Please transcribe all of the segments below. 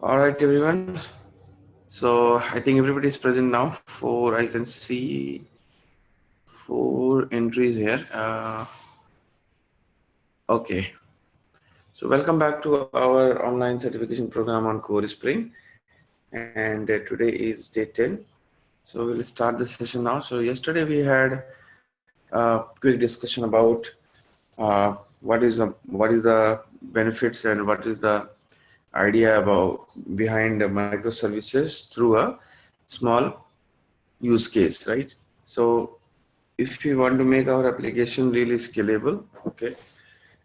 All right, everyone. So I think everybody is present now. I can see 4 entries here. Okay. So welcome back to our online certification program on Core Spring. And today is day 10. So we'll start the session now. So yesterday we had a quick discussion about what is the benefits and what is the idea about behind the microservices through a small use case, right? So if we want to make our application really scalable, okay,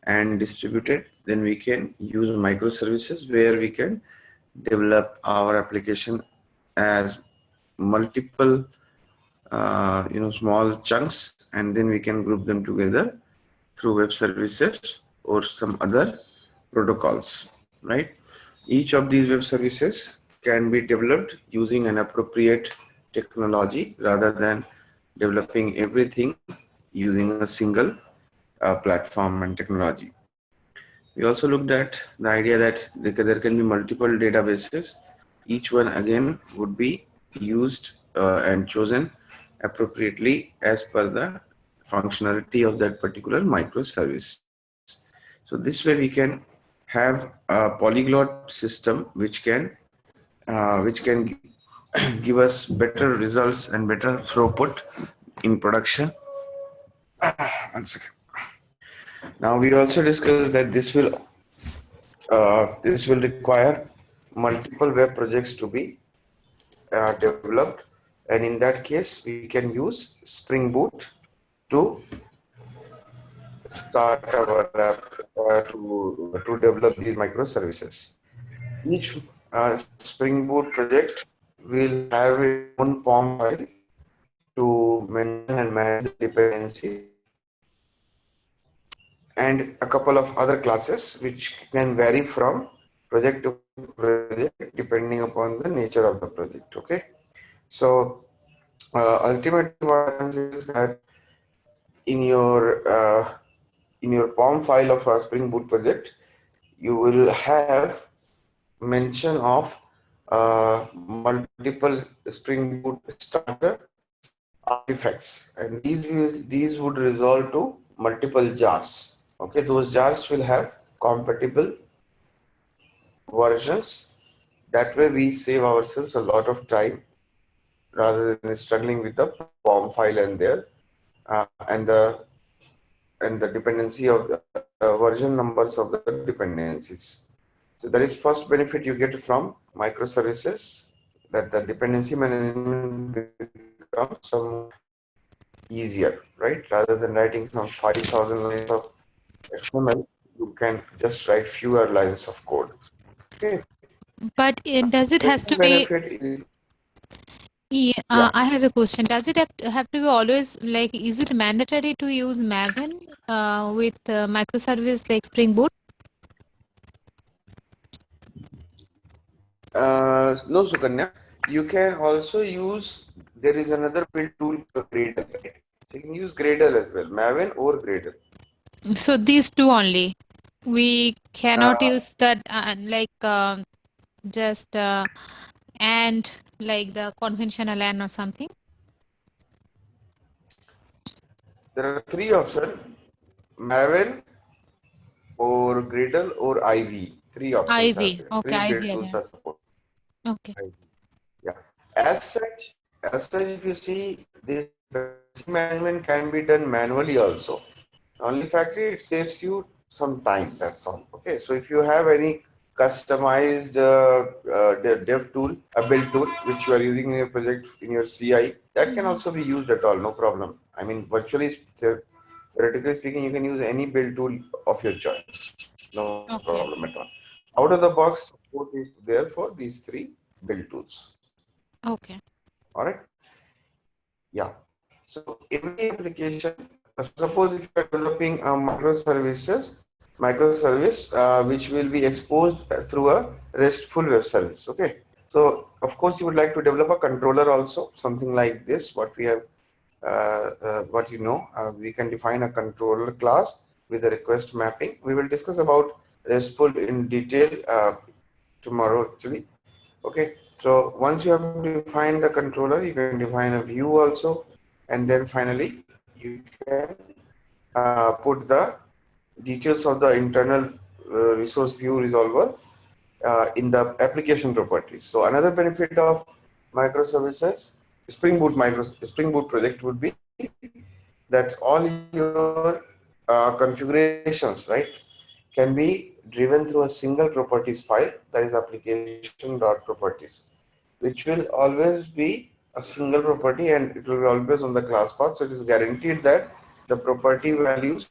and distributed, then we can use microservices where we can develop our application as multiple small chunks, and then we can group them together through web services or some other protocols, right? Each of these web services can be developed using an appropriate technology rather than developing everything using a single platform and technology. We also looked at the idea that there can be multiple databases. Each one again would be used and chosen appropriately as per the functionality of that particular microservice. So this way we can have a polyglot system which can give us better results and better throughput in production. One second. Now we also discussed that this will require multiple web projects to be developed, and in that case we can use Spring Boot to start our app to develop these microservices. Each Spring Boot project will have its own POM file to mention and manage the dependencies, and a couple of other classes which can vary from project to project depending upon the nature of the project. Okay, so ultimately what happens is that in your POM file of a Spring Boot project, you will have mention of multiple Spring Boot starter artifacts, and these would resolve to multiple jars. Okay, those jars will have compatible versions. That way we save ourselves a lot of time rather than struggling with the POM file and the dependency of the version numbers of the dependencies. So that is first benefit you get from microservices, that the dependency management becomes some easier, right? Rather than writing some 5,000 lines of XML, you can just write fewer lines of code. Okay. But does it has to Second be? benefit is, Yeah, yeah, I have a question. Does it have to be always like? Is it mandatory to use Maven with microservice like Spring Boot? no, Sukanya, you can also use, there is another build tool for Gradle, right? So you can use Gradle as well, Maven or Gradle. So these two only. We cannot use that just and like the conventional and or something. There are three options: Maven or Gradle or Ivy. Three options are IV. there. Okay, Three IV build tools again. are supported. Okay. Ivy. Yeah. As such, if you see, this management can be done manually also. Only factor it saves you some time. That's all. Okay. So if you have any customized dev tool, a build tool which you are using in your project in your CI, that can also be used at all. No problem. I mean, theoretically speaking, you can use any build tool of your choice. No problem Okay. at all. Out of the box support is there for these three build tools. Okay. All right. Yeah. So every application, suppose if you are developing a microservice which will be exposed through a RESTful web service. Okay. So of course you would like to develop a controller also, something like this. What we have, we can define a controller class with a request mapping. We will discuss about RESTful in detail tomorrow actually. Okay, so once you have defined the controller, you can define a view also, and then finally you can put the details of the internal resource view resolver in the application properties. So another benefit of microservices Spring Boot project would be that all your configurations, right, can be driven through a single properties file, that is application.properties, which will always be a single property and it will be always on the class path. So it is guaranteed that the property values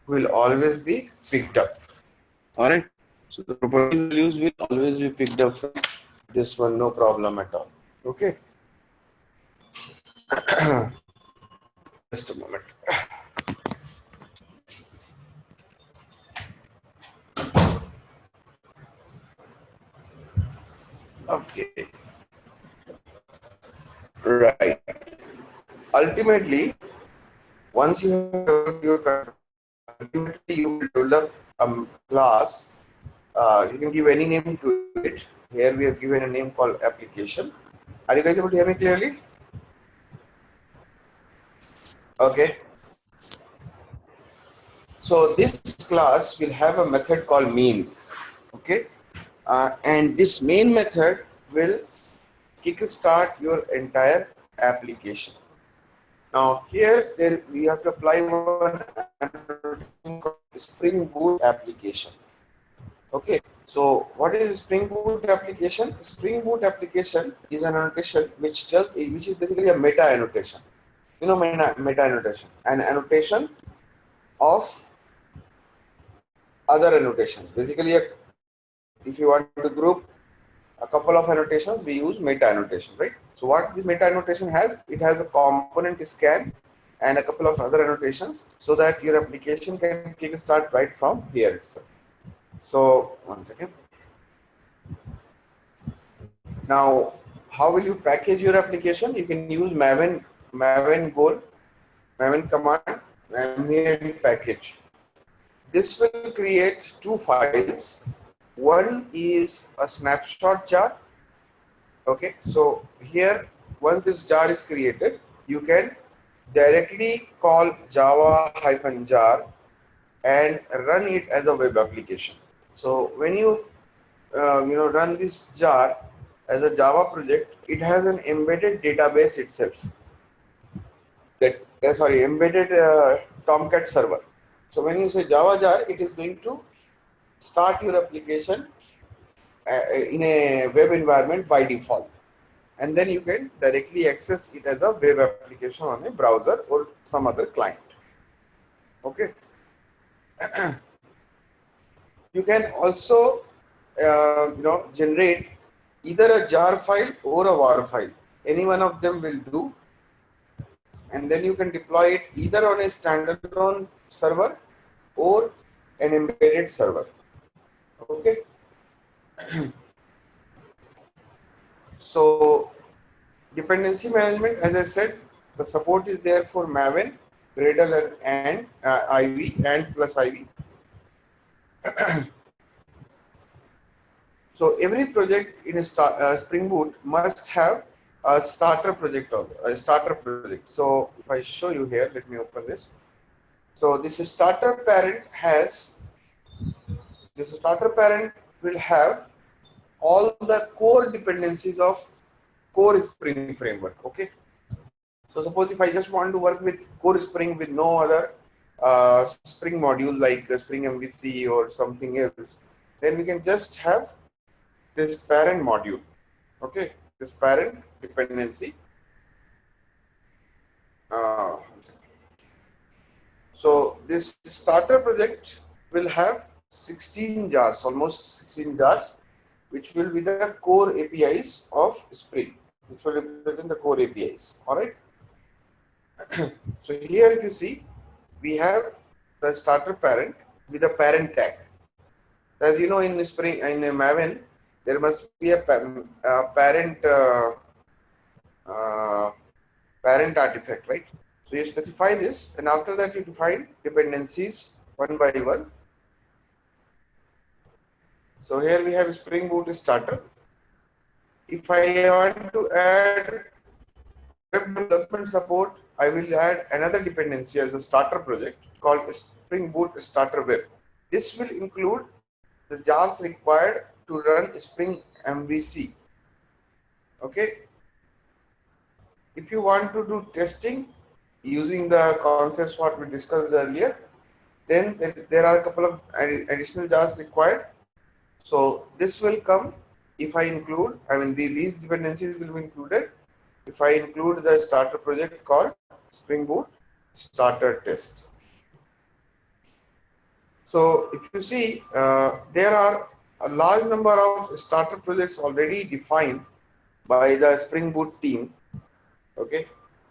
will always be picked up. All right. So the property values will always be picked up from this one, no problem at all. Okay. Just a moment. Okay. Right. Ultimately, once you have your ultimately you will develop a class. You can give any name to it. Here we have given a name called application. Are you guys able to hear me clearly? Okay. So this class will have a method called main. Okay. And this main method will kickstart your entire application. Now here we have to apply one Spring Boot application. Okay, so what is Spring Boot application? Spring Boot application is an annotation which is basically a meta annotation. You know, meta annotation, an annotation of other annotations. Basically, if you want to group a couple of annotations, we use meta annotation, right? So what this meta annotation has, it has a component scan and a couple of other annotations so that your application can kickstart right from here itself. So one second. Now, how will you package your application? You can use Maven goal, Maven command, Maven package. This will create two files. One is a snapshot jar. Okay, so here, once this jar is created, you can directly call java-jar and run it as a web application. So when you run this jar as a Java project, it has an embedded database itself. Embedded Tomcat server. So when you say Java jar, it is going to start your application in a web environment by default, and then you can directly access it as a web application on a browser or some other client. Okay. You can also generate either a jar file or a war file. Any one of them will do, and then you can deploy it either on a standalone server or an embedded server. Okay. So dependency management, as I said, the support is there for Maven, Gradle, and Ivy and plus Ivy. So every project in a Spring Boot must have a starter project also, a starter project. So if I show you here, let me open this. So this starter parent will have all the core dependencies of core Spring framework. Okay. So suppose if I just want to work with core Spring with no other Spring module like Spring MVC or something else, then we can just have this parent module. Okay, this parent dependency. So this starter project will have 16 jars, almost 16 jars, which will be the core APIs of Spring, which will represent the core APIs. All right. So here if you see, we have the starter parent with a parent tag. As you know, in Spring, in Maven, there must be a parent artifact, right? So you specify this, and after that you define dependencies one by one. So here we have Spring Boot starter. If I want to add web development support, I will add another dependency as a starter project called Spring Boot Starter Web. This will include the jars required to run Spring MVC. Okay. If you want to do testing using the concepts what we discussed earlier, then there are a couple of additional jars required. So this will come if I include, these dependencies will be included if I include the starter project called Spring Boot Starter Test. So if you see, there are a large number of starter projects already defined by the Spring Boot team, okay,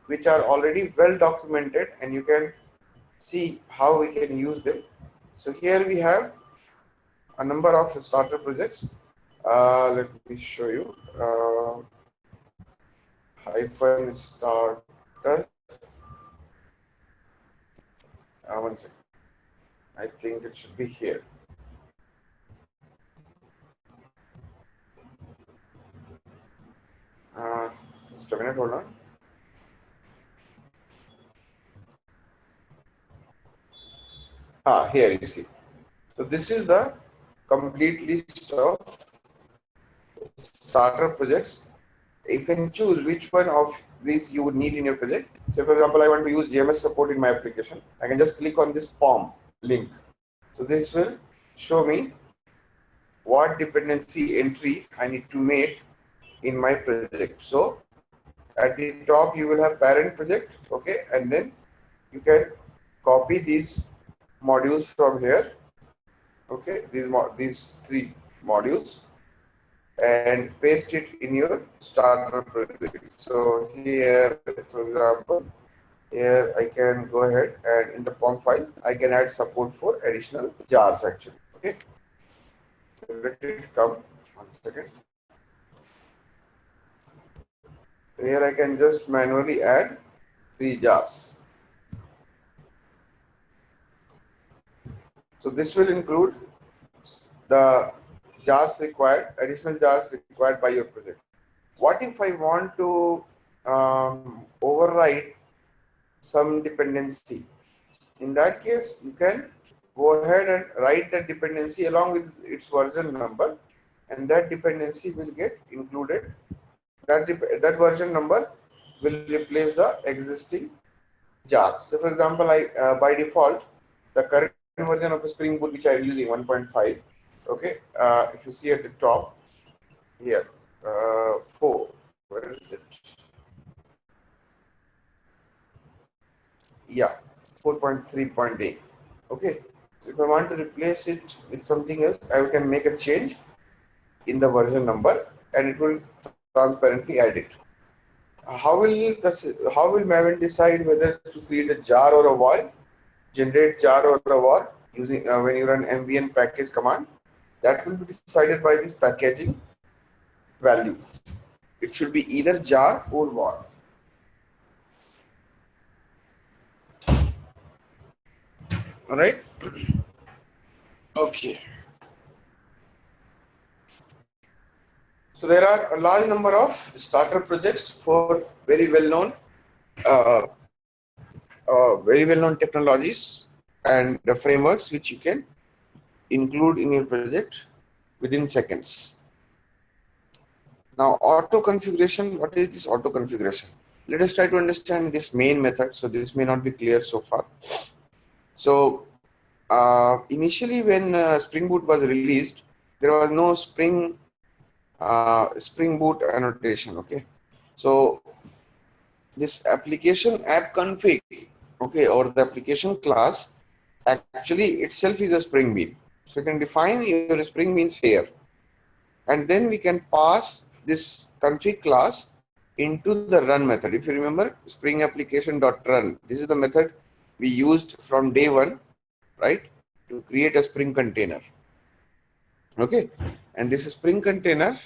which are already well documented, and you can see how we can use them. So here we have a number of starter projects. Let me show you. Hyphen starter. One second. I think it should be here. Just a minute, hold on. Here you see. So this is the complete list of starter projects. You can choose which one of these you would need in your project. So for example, I want to use JMS support in my application. I can just click on this POM link. So this will show me what dependency entry I need to make in my project. So at the top you will have parent project, okay, and then you can copy these modules from here, okay, these three modules, and paste it in your starter project. So here, for example, here I can go ahead and in the POM file I can add support for additional jars actually. Okay, so let it come. One second. Here I can just manually add 3 jars. So this will include the jars required, additional jars required by your project. What if I want to override some dependency? In that case, you can go ahead and write that dependency along with its version number, and that dependency will get included. That version number will replace the existing jar. So for example, by default, the current version of the Spring Boot which I am using 1.5. Okay, if you see at the top here, 4. Where is it? Yeah, 4.3.8. Okay, so if I want to replace it with something else, I can make a change in the version number, and it will transparently add it. How will Maven decide whether to create a jar or a var? Generate jar or a var using when you run mvn package command. That will be decided by this packaging value. It should be either jar or var. All right. Okay. So there are a large number of starter projects for very well-known technologies and the frameworks which you can include in your project within seconds. Now, auto configuration. What is this auto configuration? Let us try to understand this main method. So this may not be clear so far. So initially, when Spring Boot was released, there was no Spring Boot annotation. Okay, so this application app config, okay, or the application class actually itself is a Spring Bean. So you can define your Spring Beans here, and then we can pass this config class into the run method. If you remember, Spring application.run, this is the method we used from day one, right, to create a Spring container. Okay, and this Spring container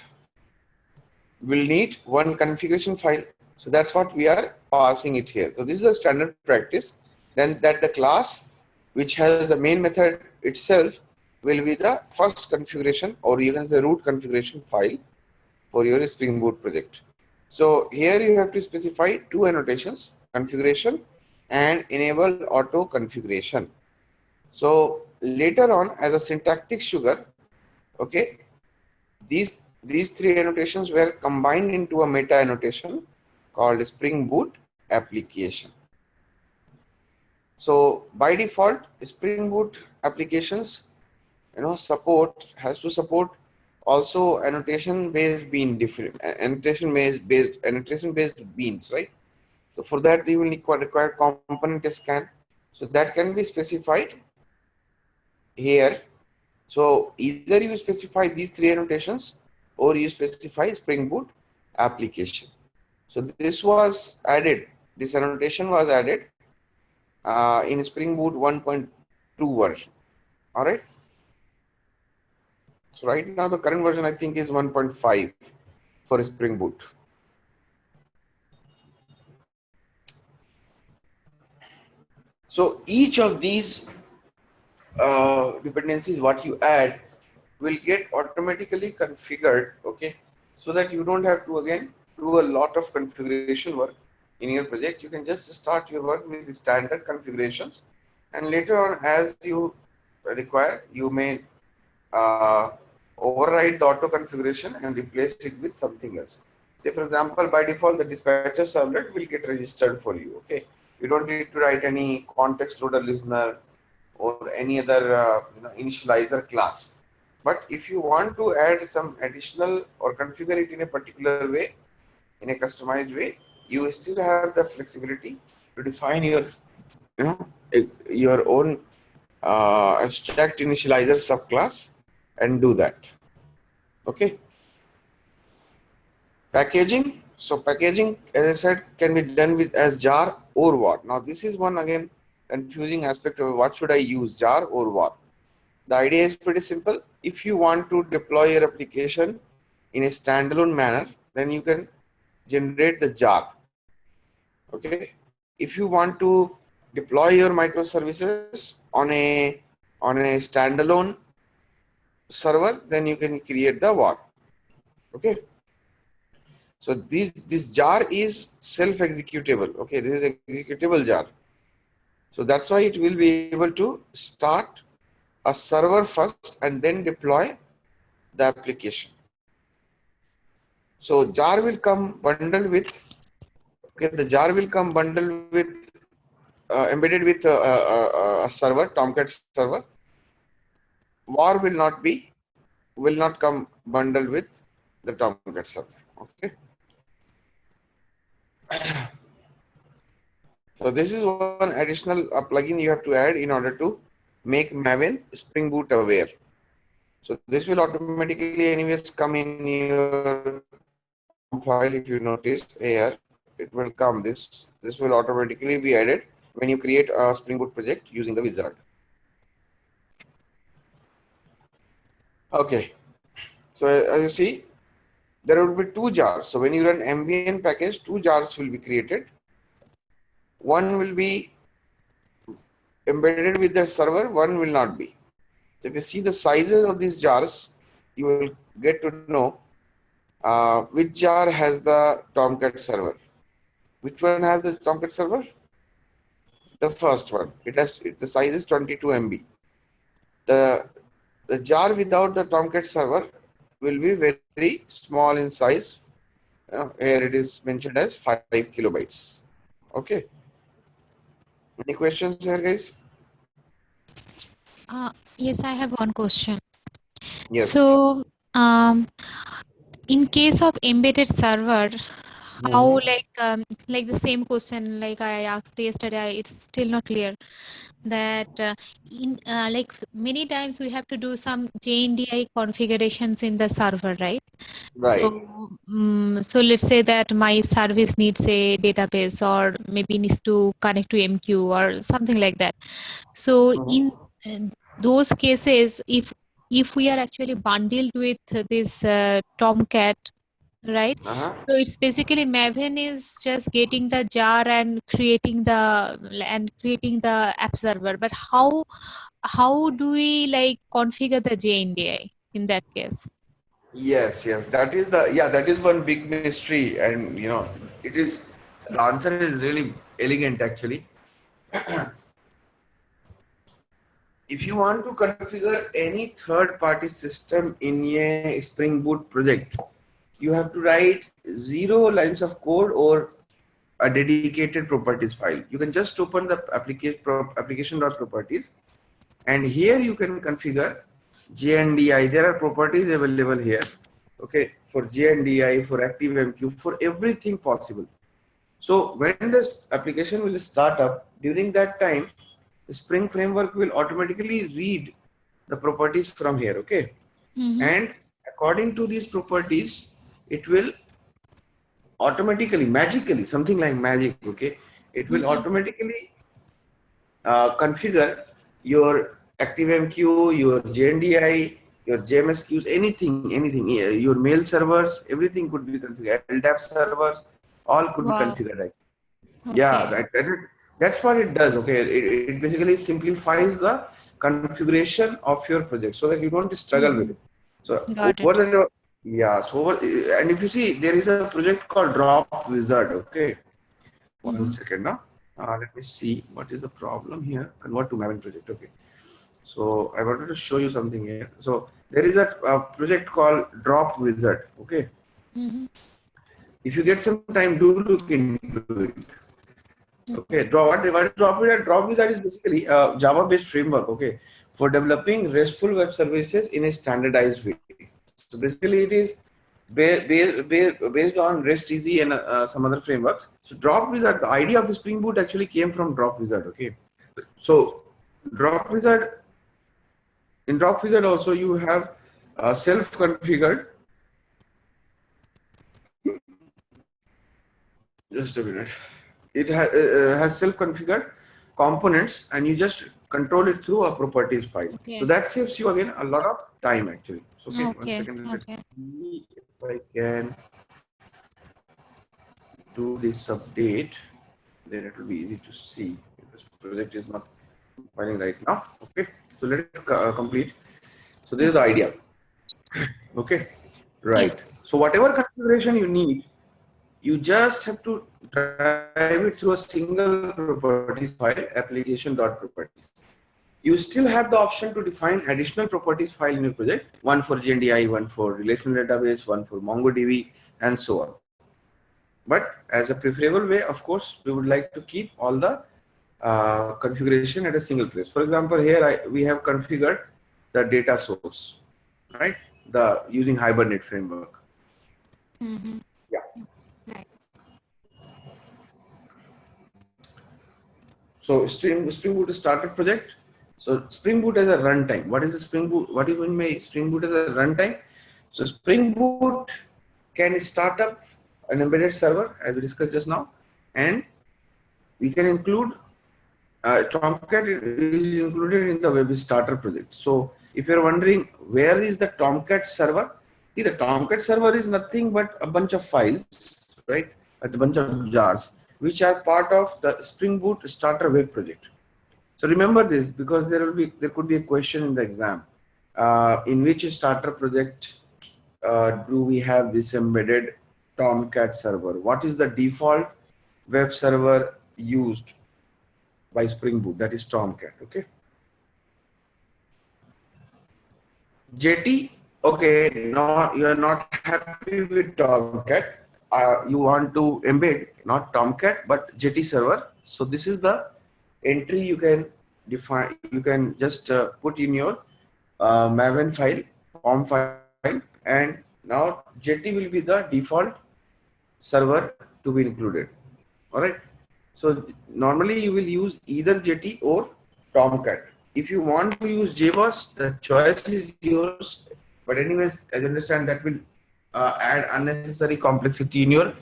will need one configuration file. So that's what we are passing it here. So this is a standard practice. Then that the class which has the main method itself will be the first configuration, or you can say root configuration file for your Spring Boot project. So here you have to specify two annotations, configuration and enable auto configuration. So later on, as a syntactic sugar, okay, these three annotations were combined into a meta annotation called Spring Boot application. So by default, Spring Boot applications, has to support also annotation based beans, right? So for that you will require component scan. So that can be specified here. So either you specify these three annotations or you specify Spring Boot application. So this was added, this annotation was added in Spring Boot 1.2 version. All right. So right now the current version I think is 1.5 for Spring Boot. So each of these dependencies what you add will get automatically configured, okay, so that you don't have to again do a lot of configuration work in your project. You can just start your work with the standard configurations, and later on as you require you may override the auto configuration and replace it with something else. Say for example, by default the dispatcher servlet will get registered for you, okay. You don't need to write any context loader listener or any other initializer class. But if you want to add some additional or configure it in a particular way, in a customized way, you still have the flexibility to define your your own abstract initializer subclass and do that. Okay. Packaging. So packaging, as I said, can be done with as jar or war. Now this is one again confusing aspect of what should I use, jar or war. The idea is pretty simple. If you want to deploy your application in a standalone manner, then you can generate the jar. Okay. If you want to deploy your microservices on a standalone server, then you can create the war. Okay. So this jar is self-executable. Okay, this is executable jar. So that's why it will be able to start a server first and then deploy the application. So jar will come bundled with, okay, the jar will come bundled with embedded with a server, Tomcat server. War will not come bundled with the Tomcat server. Okay. So this is one additional plugin you have to add in order to make Maven Spring Boot aware. So this will automatically anyways come in your file. If you notice here, it will come. This will automatically be added when you create a Spring Boot project using the wizard. Okay. So as you see, there will be two jars. So when you run MVN package, two jars will be created. One will be embedded with the server, one will not be. So if you see the sizes of these jars, you will get to know which jar has the Tomcat server. Which one has the Tomcat server? The first one. The size is 22 MB. The jar without the Tomcat server will be very small in size. Here it is mentioned as 5 kilobytes. Okay. Any questions here, guys? Yes, I have one question. Yes. So, in case of embedded server, how like the same question like I asked yesterday, it's still not clear that in like many times we have to do some JNDI configurations in the server, right? Right. So let's say that my service needs a database or maybe needs to connect to MQ or something like that. So in those cases, if we are actually bundled with this Tomcat right? Uh-huh. So it's basically Maven is just getting the jar and creating the app server. But how do we like configure the JNDI in that case? Yes, yes, that is one big mystery, and it is the answer is really elegant actually. If you want to configure any third-party system in a Spring Boot project, you have to write 0 lines of code or a dedicated properties file. You can just open the application.properties, and here you can configure JNDI. There are properties available here. Okay, for JNDI, for ActiveMQ, for everything possible. So when this application will start up, during that time, the Spring framework will automatically read the properties from here. Okay, Mm-hmm. and according to these properties, it will automatically, magically, something like magic. Okay, it will Mm-hmm. automatically configure your ActiveMQ, your JNDI, your JMS queues, anything, your mail servers, everything could be configured. LDAP servers, all could be Wow. configured. Yeah, Okay. that's what it does. Okay, it basically simplifies the configuration of your project so that you don't struggle with Mm-hmm. it. So Got over it. the yeah, so and if you see, there is a project called Drop Wizard. Okay, one Mm-hmm. second now. Let me see what is the problem here. Convert to Maven project. Okay, so I wanted to show you something here. So there is a project called Drop Wizard. Okay, Mm-hmm. if you get some time, do look into it. Okay, what is Drop Wizard? Drop Wizard is basically a Java-based framework. Okay, for developing RESTful web services in a standardized way. So basically, it is based on REST Easy and some other frameworks. So Drop Wizard, the idea of Spring Boot actually came from Drop Wizard. Okay, so Drop Wizard, in Drop Wizard also you have self-configured. Just a minute. It has self-configured components, and you just control it through a properties file. So Okay. that saves you again a lot of time actually. So, okay, one Okay. second. Let's Okay. see if I can do this update. Then it will be easy to see. This project is not compiling right now. Okay, so let it complete. So this is the idea. Okay, Yeah. right. So whatever configuration you need, you just have to drive it through a single properties file, application.properties. You still have the option to define additional properties file in your project, one for JNDI, one for relational database, one for MongoDB, and so on. But as a preferable way, of course, we would like to keep all the configuration at a single place. For example, here we have configured the data source, right? The using Hibernate framework. Mm-hmm. Yeah. Right. So Spring Boot started project. So Spring Boot as a runtime. What is a Spring Boot? What is mean by Spring Boot as a runtime? So Spring Boot can start up an embedded server as we discussed just now, and we can include Tomcat is included in the Web Starter project. So if you're wondering where is the Tomcat server, see the Tomcat server is nothing but a bunch of files, right? A bunch of jars which are part of the Spring Boot Starter Web project. So remember this because there could be a question in the exam. In which starter project do we have this embedded Tomcat server? What is the default web server used by Spring Boot? That is Tomcat. Okay. Jetty. Okay. No, you are not happy with Tomcat. You want to embed not Tomcat but Jetty server. So this is the entry you can define. You can just put in your Maven file, POM file, and now Jetty will be the default server to be included. All right. So normally you will use either Jetty or Tomcat. If you want to use JBoss, the choice is yours. But anyways, as you understand, that will add unnecessary complexity in your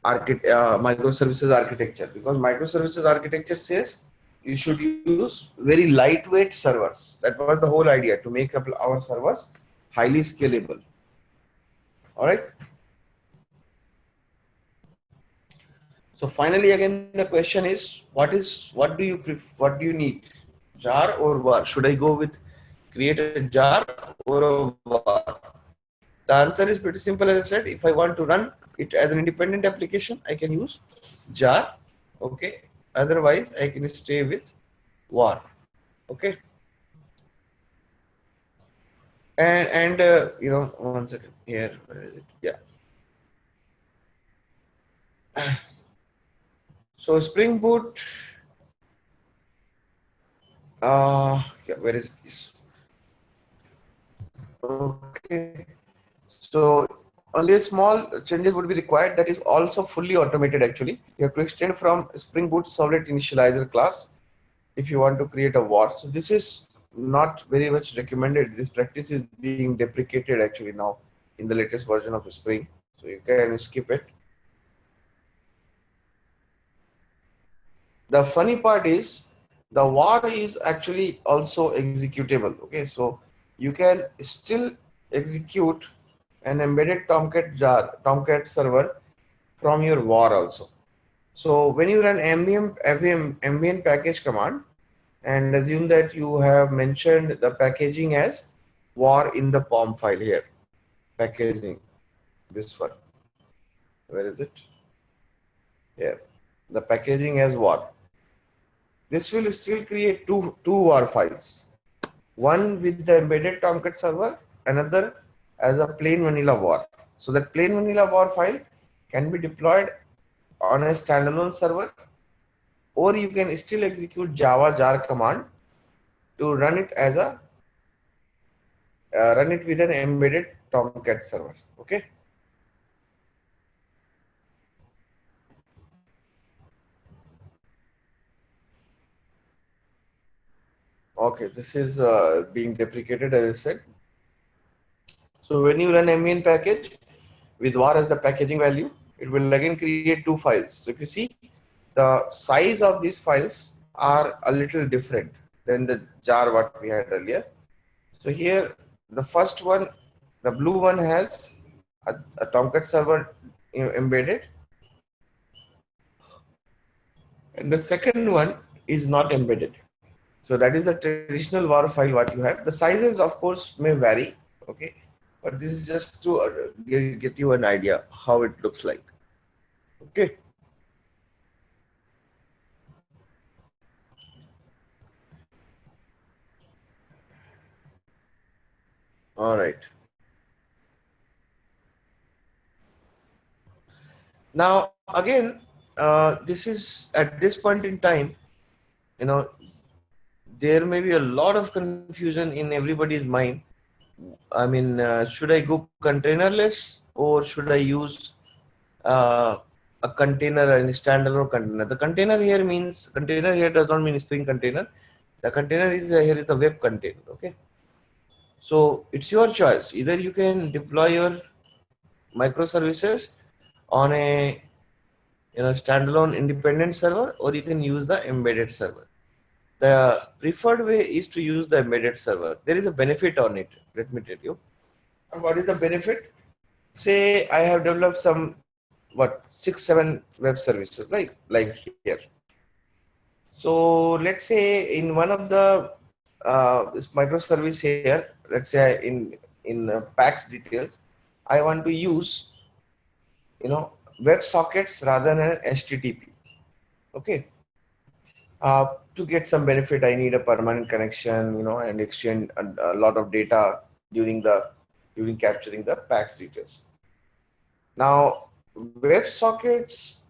microservices architecture, because microservices architecture says you should use very lightweight servers. That was the whole idea, to make up our servers highly scalable. All right. So finally, again, the question is, what do you need, jar or var? Should I go with create a jar or a var? The answer is pretty simple. As I said, if I want to run it as an independent application, I can use jar. Okay. Otherwise, I can stay with var. Okay. And you know, one second here. Where is it? Yeah. So Spring Boot. Yeah, where is this? Okay. So only small changes would be required. That is also fully automated. Actually, you have to extend from Spring Boot Servlet Initializer class if you want to create a var. So this is not very much recommended. This practice is being deprecated actually now in the latest version of Spring. So you can skip it. The funny part is the var is actually also executable. Okay, so you can still execute an embedded Tomcat server from your var also. So when you run ambient package command and assume that you have mentioned the packaging as var in the POM file here, packaging, this one, where is it? Here, the packaging as var. This will still create two var files. One with the embedded Tomcat server, another as a plain vanilla var. So that plain vanilla var file can be deployed on a standalone server, or you can still execute Java jar command to run it as a run it with an embedded Tomcat server. Okay. Okay, this is being deprecated as I said. So when you run ambient package with var as the packaging value, it will again create two files. So if you see, the size of these files are a little different than the jar what we had earlier. So here, the first one, the blue one has a Tomcat server embedded, and the second one is not embedded. So that is the traditional var file what you have. The sizes, of course, may vary. Okay, but this is just to get you an idea how it looks like. Okay. All right. Now again, this is at this point in time, you know, there may be a lot of confusion in everybody's mind. I mean, should I go containerless or should I use a container and standalone container? The container here means container here does not mean Spring container. The container is here is the web container. Okay. So it's your choice. Either you can deploy your microservices on a standalone independent server, or you can use the embedded server. The preferred way is to use the embedded server. There is a benefit on it. Let me tell you. What is the benefit? Say I have developed some 6-7 web services like here. So let's say in one of the this microservice here, let's say in PAX details, I want to use web sockets rather than HTTP. Okay. To get some benefit, I need a permanent connection, and exchange a lot of data during capturing the PAX details. Now, WebSockets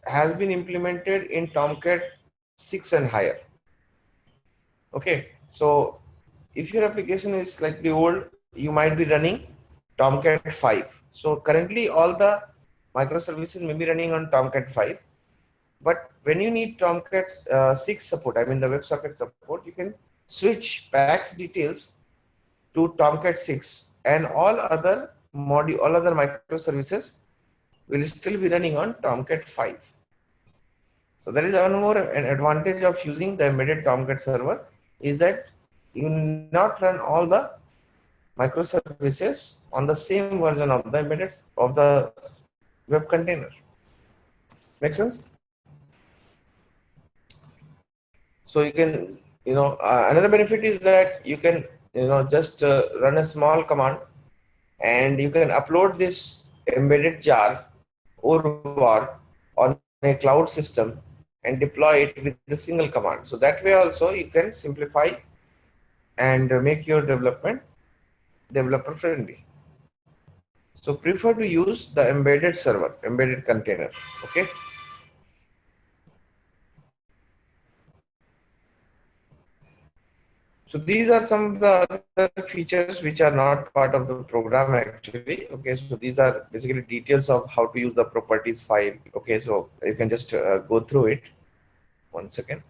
has been implemented in Tomcat 6 and higher. Okay, so if your application is slightly old, you might be running Tomcat 5. So currently, all the microservices may be running on Tomcat 5. But when you need Tomcat 6 support, I mean the WebSocket support, you can switch PAX details to Tomcat 6, and all other microservices will still be running on Tomcat 5. So there is an advantage of using the embedded Tomcat server is that you not run all the microservices on the same version of the web container. Make sense? So you can, another benefit is that you can, just run a small command and you can upload this embedded jar or var on a cloud system and deploy it with a single command. So that way also you can simplify and make your development developer friendly. So prefer to use the embedded server, embedded container. Okay. So these are some of the other features which are not part of the program actually. Okay, so these are basically details of how to use the properties file. Okay, so you can just go through it. 1 second.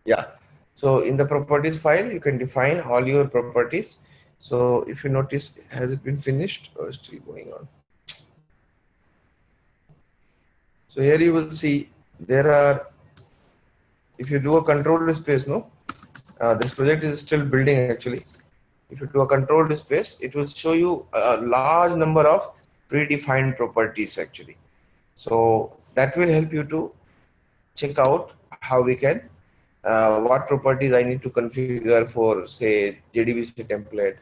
Yeah. So in the properties file, you can define all your properties. So if you notice, has it been finished or still going on? So here you will see there are, if you do a controlled space, no, this project is still building actually. If you do a controlled space, it will show you a large number of predefined properties actually. So that will help you to check out how we can, what properties I need to configure for say JDBC template,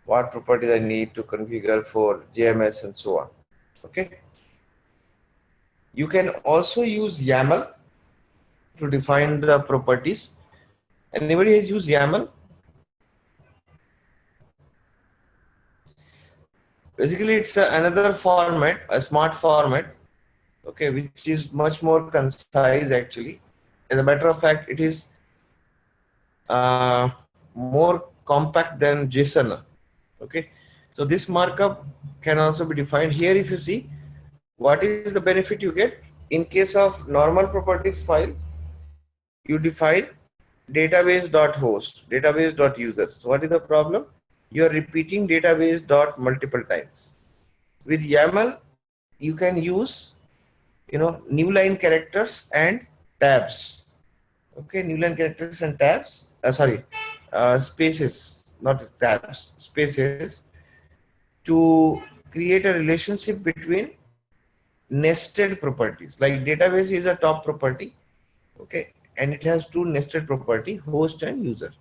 what properties I need to configure for JMS and so on. Okay. You can also use YAML to define the properties. Anybody has used YAML? Basically, it's another format, a smart format, okay, which is much more concise actually. As a matter of fact, it is more compact than JSON. Okay, so this markup can also be defined here. If you see, what is the benefit you get in case of normal properties file, you define database.host, database.users. So what is the problem? You are repeating database dot multiple times. With YAML, you can use, new line characters and tabs. Okay, new line characters and tabs. Spaces, not tabs, spaces, to create a relationship between nested properties. Like database is a top property, okay, and it has two nested property, host and user.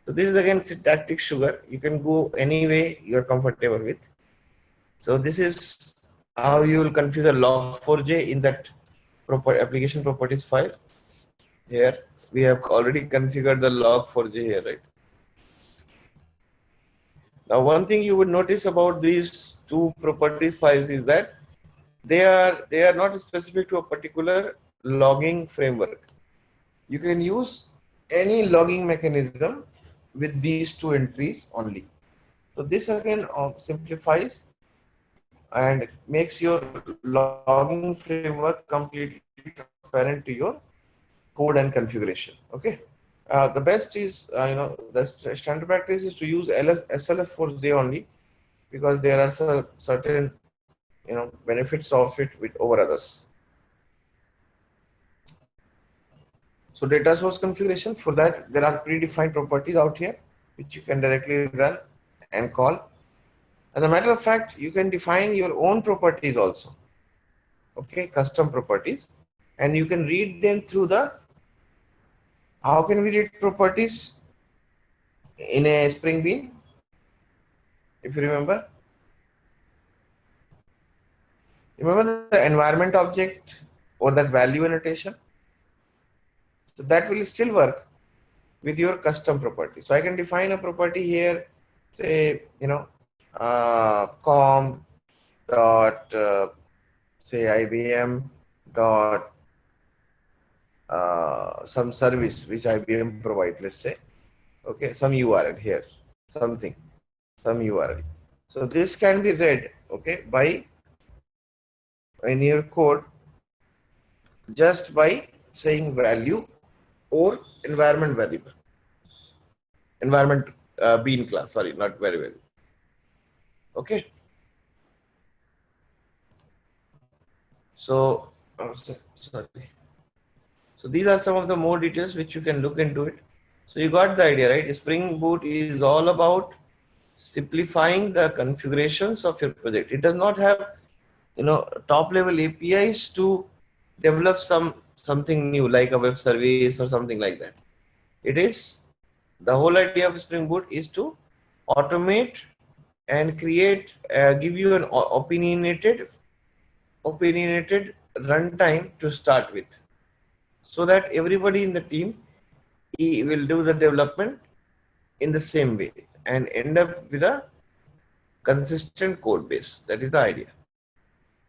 So this is again syntactic sugar. You can go any way you're comfortable with. So this is how you will configure log4j in that application properties file. Here we have already configured the log4j here, right? Now one thing you would notice about these two properties files is that they are not specific to a particular logging framework. You can use any logging mechanism with these two entries only. So this again simplifies and makes your logging framework completely transparent to your code and configuration. Okay. The best is, the standard practice is to use SLF4j only, because there are certain, benefits of it with over others. So data source configuration, for that there are predefined properties out here which you can directly run and call. As a matter of fact, you can define your own properties also. Okay, custom properties, and you can read them through the, how can we read properties in a Spring Bean? If you remember the environment object or that value annotation. So that will still work with your custom property. So I can define a property here, say, com dot say IBM dot some service which IBM provide, let's say, okay, some URL here, some URL. So this can be read, okay, by in your code just by saying value or environment variable, environment bean class, sorry, not variable. Okay. So, sorry. So these are some of the more details which you can look into it. So you got the idea, right? Spring Boot is all about simplifying the configurations of your project. It does not have, top level APIs to develop something new like a web service or something like that. It is the whole idea of Spring Boot is to automate and create, give you an opinionated runtime to start with, so that everybody in the team will do the development in the same way and end up with a consistent code base. That is the idea.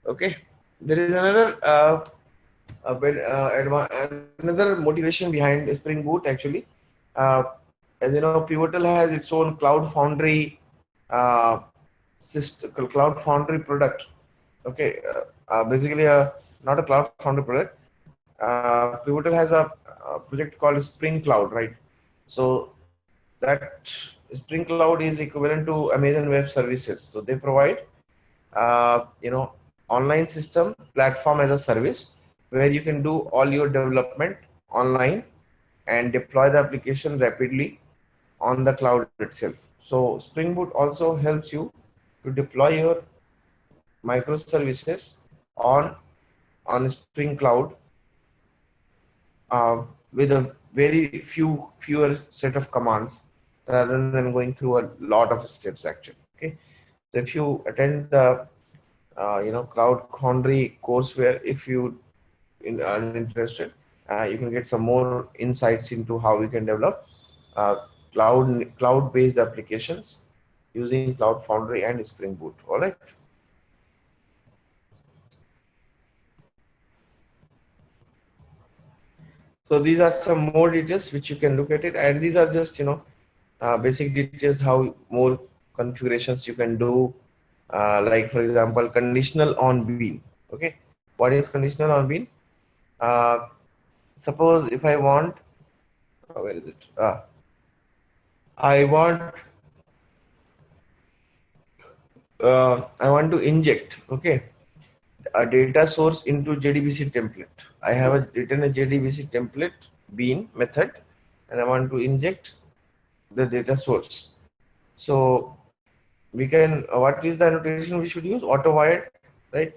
Okay, there is another motivation behind Spring Boot actually. As you know, Pivotal has its own Cloud Foundry Cloud Foundry product. Okay, basically not a Cloud Foundry product. Pivotal has a project called Spring Cloud, right? So that Spring Cloud is equivalent to Amazon Web Services. So they provide online system platform as a service where you can do all your development online and deploy the application rapidly on the cloud itself. So Spring Boot also helps you to deploy your microservices on Spring Cloud with a very fewer set of commands rather than going through a lot of steps actually. Okay, so if you attend the Cloud Foundry course, where if you are interested, you can get some more insights into how we can develop cloud-based applications using Cloud Foundry and Spring Boot. All right. So these are some more details which you can look at it, and these are just basic details how more configurations you can do. Like for example, conditional on bean. Okay, what is conditional on bean? Suppose if I want, where is it? I want to inject, okay, a data source into JDBC template. I have written a JDBC template bean method, and I want to inject the data source. So we can, what is the annotation we should use? Auto wired, right?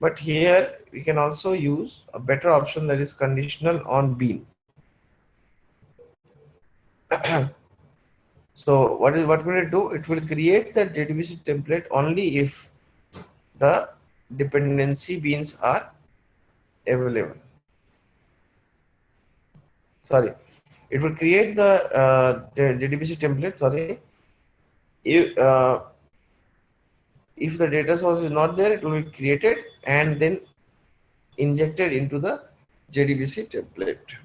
But here we can also use a better option, that is conditional on bean. So what will it do? It will create the JDBC template only if the dependency beans are available. Sorry, it will create the JDBC template. Sorry, if the data source is not there, it will be created and then injected into the JDBC template.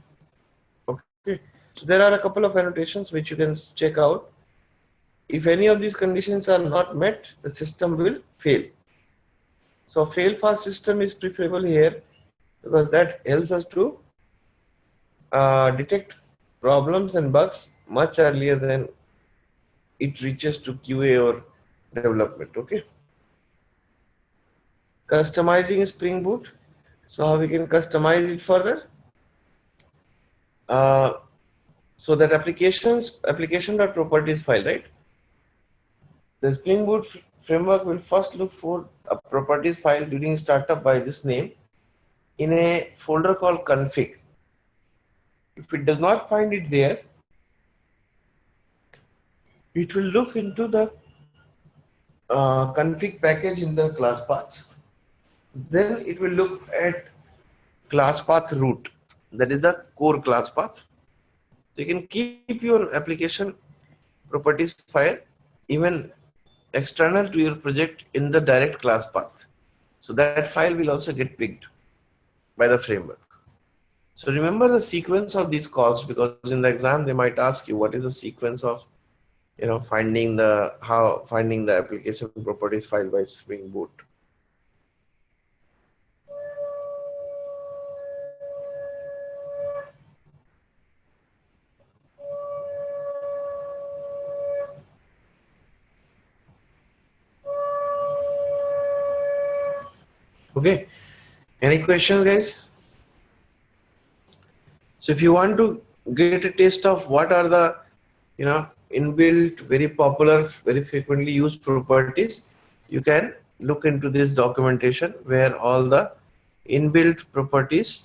Okay, so there are a couple of annotations which you can check out. If any of these conditions are not met, the system will fail. So fail fast system is preferable here because that helps us to detect problems and bugs much earlier than it reaches to QA or development. Okay. Customizing Spring Boot. So how we can customize it further? So that application.properties file, right? The Spring Boot framework will first look for a properties file during startup by this name in a folder called config. If it does not find it there, it will look into the config package in the class paths. Then it will look at class path root, that is the core class path. So you can keep your application properties file even external to your project in the direct class path. So that file will also get picked by the framework. So remember the sequence of these calls, because in the exam they might ask you what is the sequence of finding the application properties file by Spring Boot. Okay, any questions, guys? So if you want to get a taste of what are the inbuilt, very popular, very frequently used properties, you can look into this documentation where all the inbuilt properties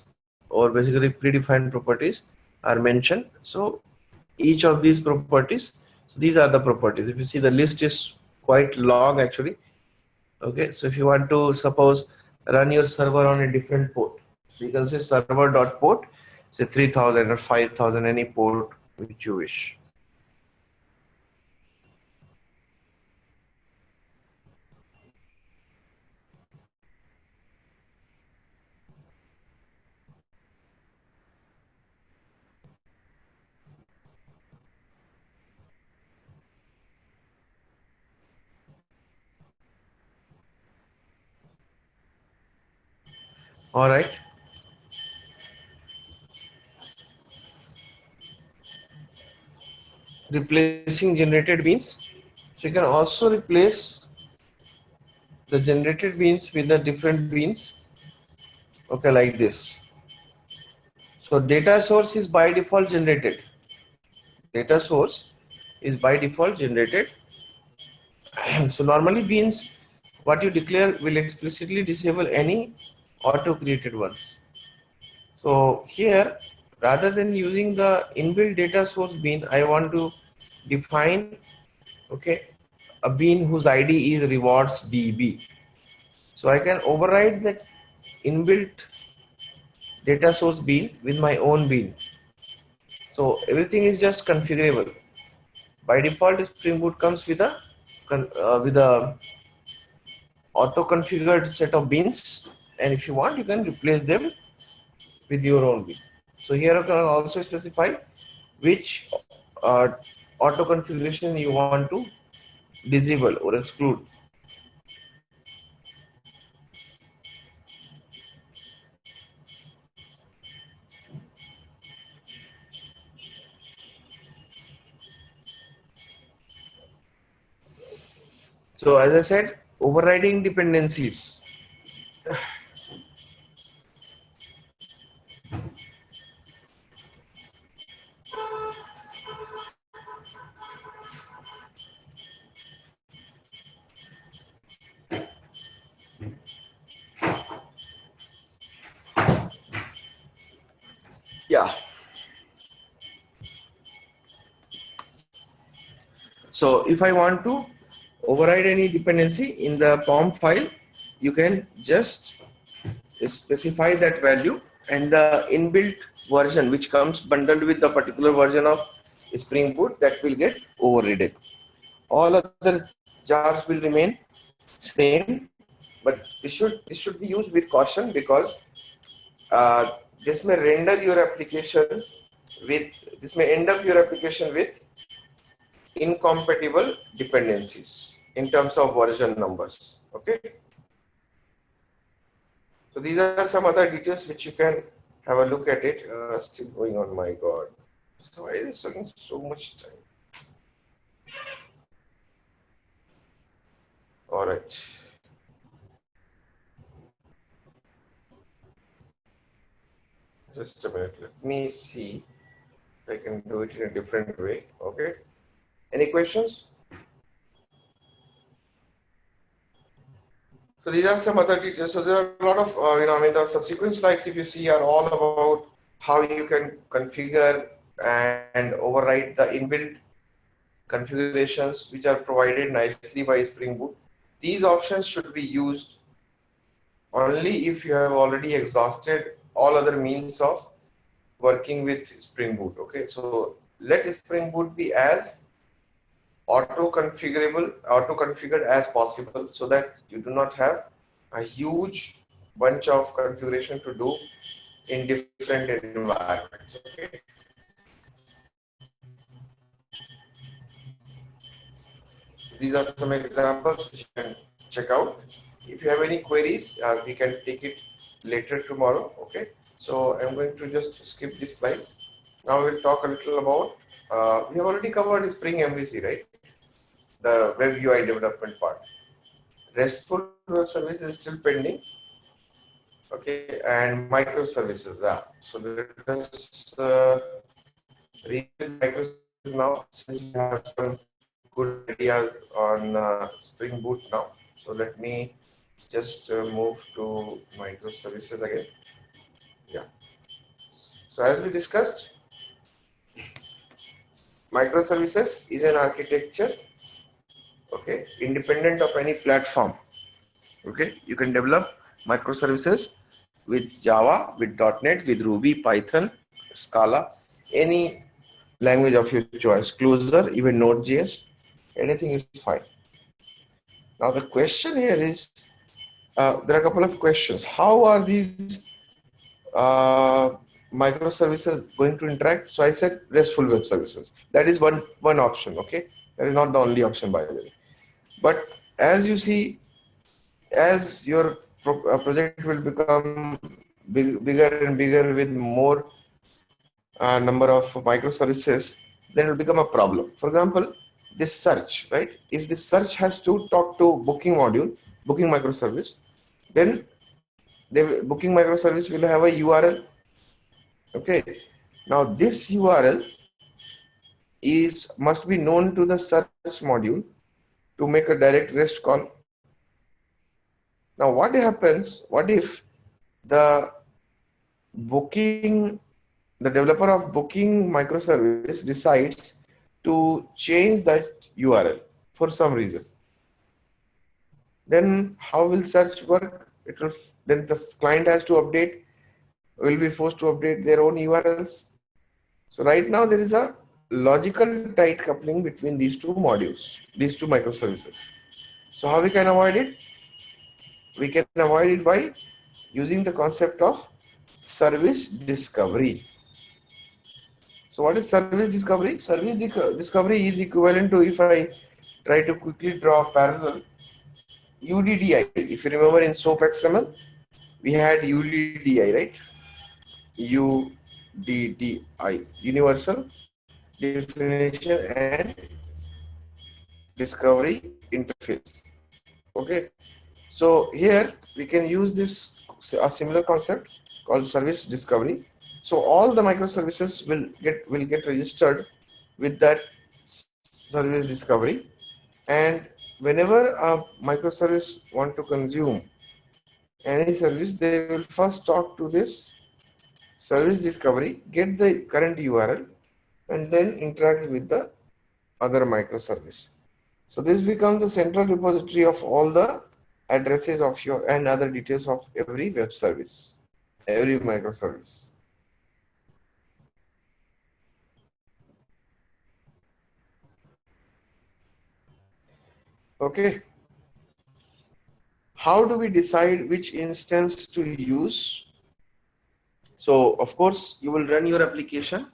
or basically predefined properties are mentioned. So each of these properties, so these are the properties. If you see, the list is quite long actually. Okay, so if you want to suppose run your server on a different port, so you can say server.port, say 3000 or 5000, any port which you wish. All right. Replacing generated beans. So you can also replace the generated beans with the different beans. Okay, like this. So data source is by default generated. Data source is by default generated. So normally beans, what you declare will explicitly disable any auto created ones. So here, rather than using the inbuilt data source bean, I want to define, okay, a bean whose ID is rewards DB. So I can override that inbuilt data source bean with my own bean. So everything is just configurable. By default, Spring Boot comes with a auto configured set of beans, and if you want, you can replace them with your own bean. So here you can also specify which uh, auto configuration you want to disable or exclude. So as I said, overriding dependencies. Yeah. So if I want to override any dependency in the POM file, you can just specify that value, and the inbuilt version which comes bundled with the particular version of Spring Boot, that will get overridden. All other jars will remain same, but this should be used with caution, because this may render your application with this may end up your application with incompatible dependencies in terms of version numbers. Okay, so these are some other details which you can have a look at it. Still going on, my god, so it is taking so much time. All right, just a minute, let me see if I can do it in a different way. Okay, any questions? So these are some other details. So there are a lot of, the subsequent slides, if you see, are all about how you can configure and override the inbuilt configurations which are provided nicely by Spring Boot. These options should be used only if you have already exhausted all other means of working with Spring Boot. Okay, so let Spring Boot be as auto-configured as possible, so that you do not have a huge bunch of configuration to do in different environments. Okay, these are some examples which you can check out. If you have any queries, we can take it later tomorrow. Okay, so I'm going to just skip these slides. Now we'll talk a little about, we have already covered Spring MVC, right? The web UI development part. RESTful web service is still pending. Okay, and microservices. Yeah. So let us read microservices now, since we have some good ideas on Spring Boot now. So let me just move to microservices again. Yeah. So as we discussed, microservices is an architecture, okay, independent of any platform. Okay, you can develop microservices with Java, with .NET, with Ruby, Python, Scala, any language of your choice, Closure, even Node.js, anything is fine. Now the question here is, there are a couple of questions. How are these microservices going to interact? So I said RESTful web services. That is one option. Okay, that is not the only option, by the way. But as you see, as your project will become bigger and bigger with more number of microservices, then it will become a problem. For example, this search, right? If this search has to talk to booking module, booking microservice, then the booking microservice will have a URL. Okay. Now this URL must be known to the search module to make a direct REST call. Now what happens? What if the developer of booking microservice decides to change that URL for some reason? Then how will search work? Then the client has to will be forced to update their own URLs. So right now there is a logical tight coupling between these two modules, these two microservices. So how we can avoid it? We can avoid it by using the concept of service discovery. So what is service discovery? Service discovery is equivalent to, if I try to quickly draw a parallel, UDDI. If you remember in SOAP XML, we had UDDI, right? UDDI, Universal Definition and Discovery Interface. Okay. So here we can use a similar concept called service discovery. So all the microservices will get registered with that service discovery, and whenever a microservice want to consume any service, they will first talk to this service discovery, get the current URL, and then interact with the other microservice. So this becomes the central repository of all the addresses of your and other details of every web service, every microservice. Okay. How do we decide which instance to use? So of course you will run your application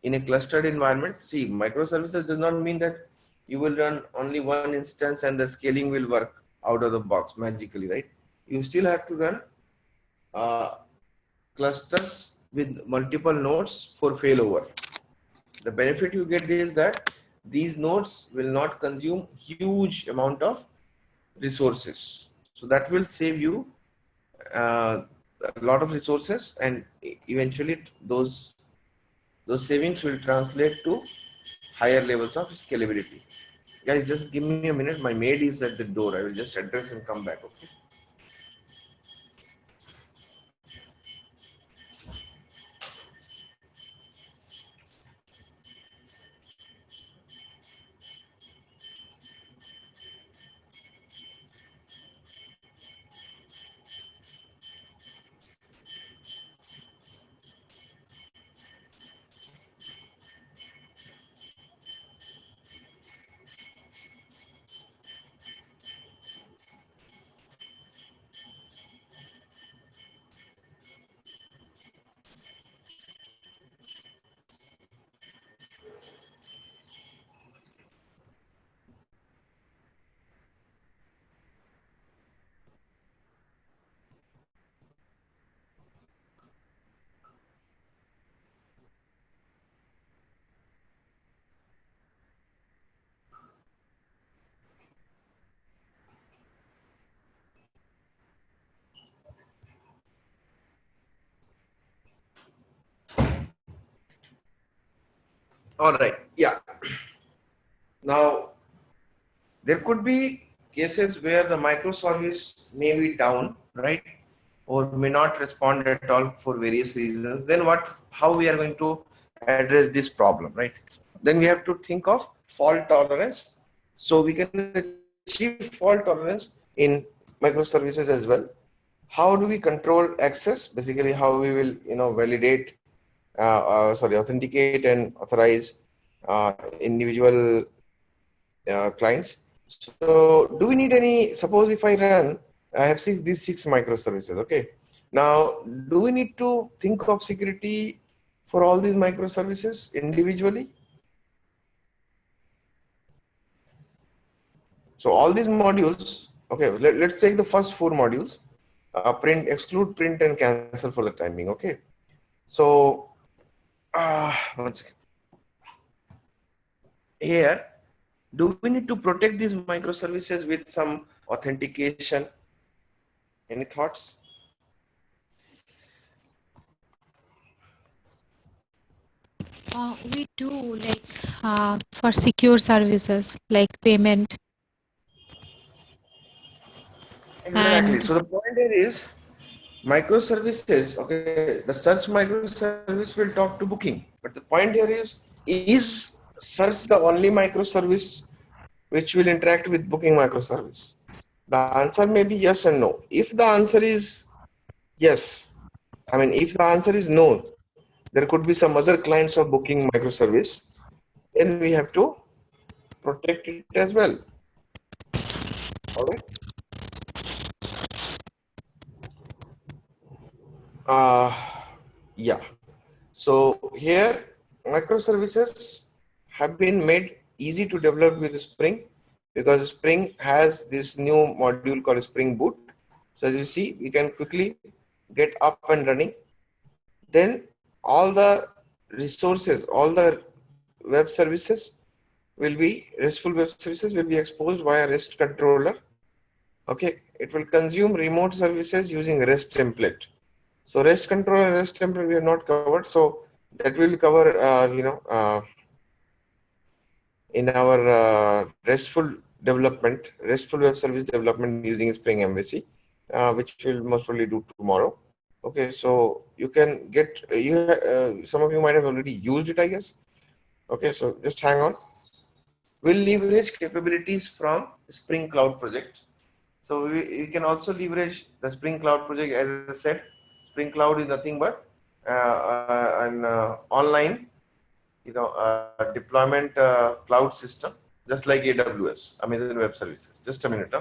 in a clustered environment. See, microservices does not mean that you will run only one instance and the scaling will work out of the box magically, right? You still have to run clusters with multiple nodes for failover. The benefit you get is that these nodes will not consume huge amount of resources. So that will save you a lot of resources, and eventually those savings will translate to higher levels of scalability. Guys, just give me a minute. My maid is at the door. I will just address and come back. Okay. All right. Yeah. Now, there could be cases where the microservice may be down, right, or may not respond at all for various reasons, then how we are going to address this problem, right? Then we have to think of fault tolerance. So we can achieve fault tolerance in microservices as well. How do we control access? Basically, how we will, validate, authenticate and authorize individual clients. So do we need any, suppose if I have these 6 microservices, okay. Now, do we need to think of security for all these microservices individually? So all these modules, okay, let's take the first 4 modules, print, exclude, print and cancel for the time being, okay. So, one second. Here, do we need to protect these microservices with some authentication? Any thoughts? We do, like for secure services like payment. Exactly. And So the point here is microservices, okay, the search microservice will talk to booking. But the point here is search the only microservice which will interact with booking microservice? The answer may be yes and no. If the answer is yes, if the answer is no, there could be some other clients of booking microservice, then we have to protect it as well. All right. Yeah. So here microservices have been made easy to develop with Spring, because Spring has this new module called Spring Boot. So as you see, we can quickly get up and running. Then all the resources, all the web services will be, RESTful web services will be exposed via REST controller. Okay, it will consume remote services using REST template. So REST controller and REST template we have not covered. So that will cover, in our RESTful development, RESTful web service development using Spring MVC, which we'll most probably do tomorrow. Okay, so you can get, some of you might have already used it, I guess. Okay, so just hang on. We'll leverage capabilities from Spring Cloud project. So we can also leverage the Spring Cloud project. As I said, Spring Cloud is nothing but an online, deployment cloud system, just like AWS, Amazon Web Services. Just a minute.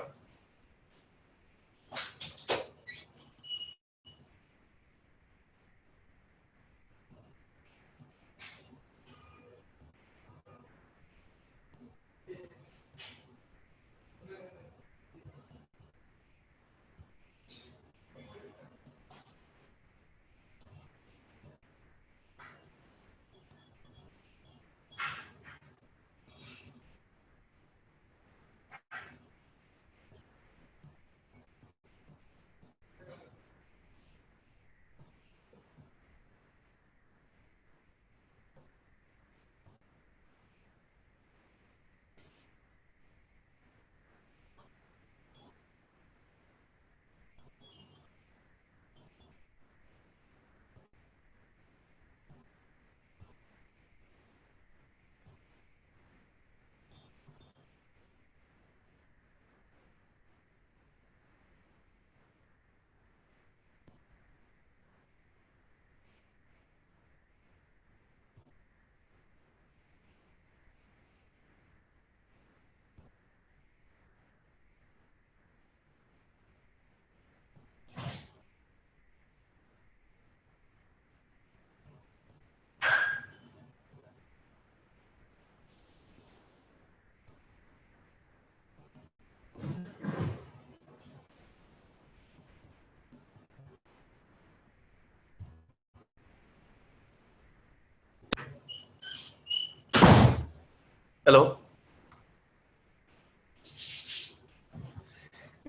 Hello.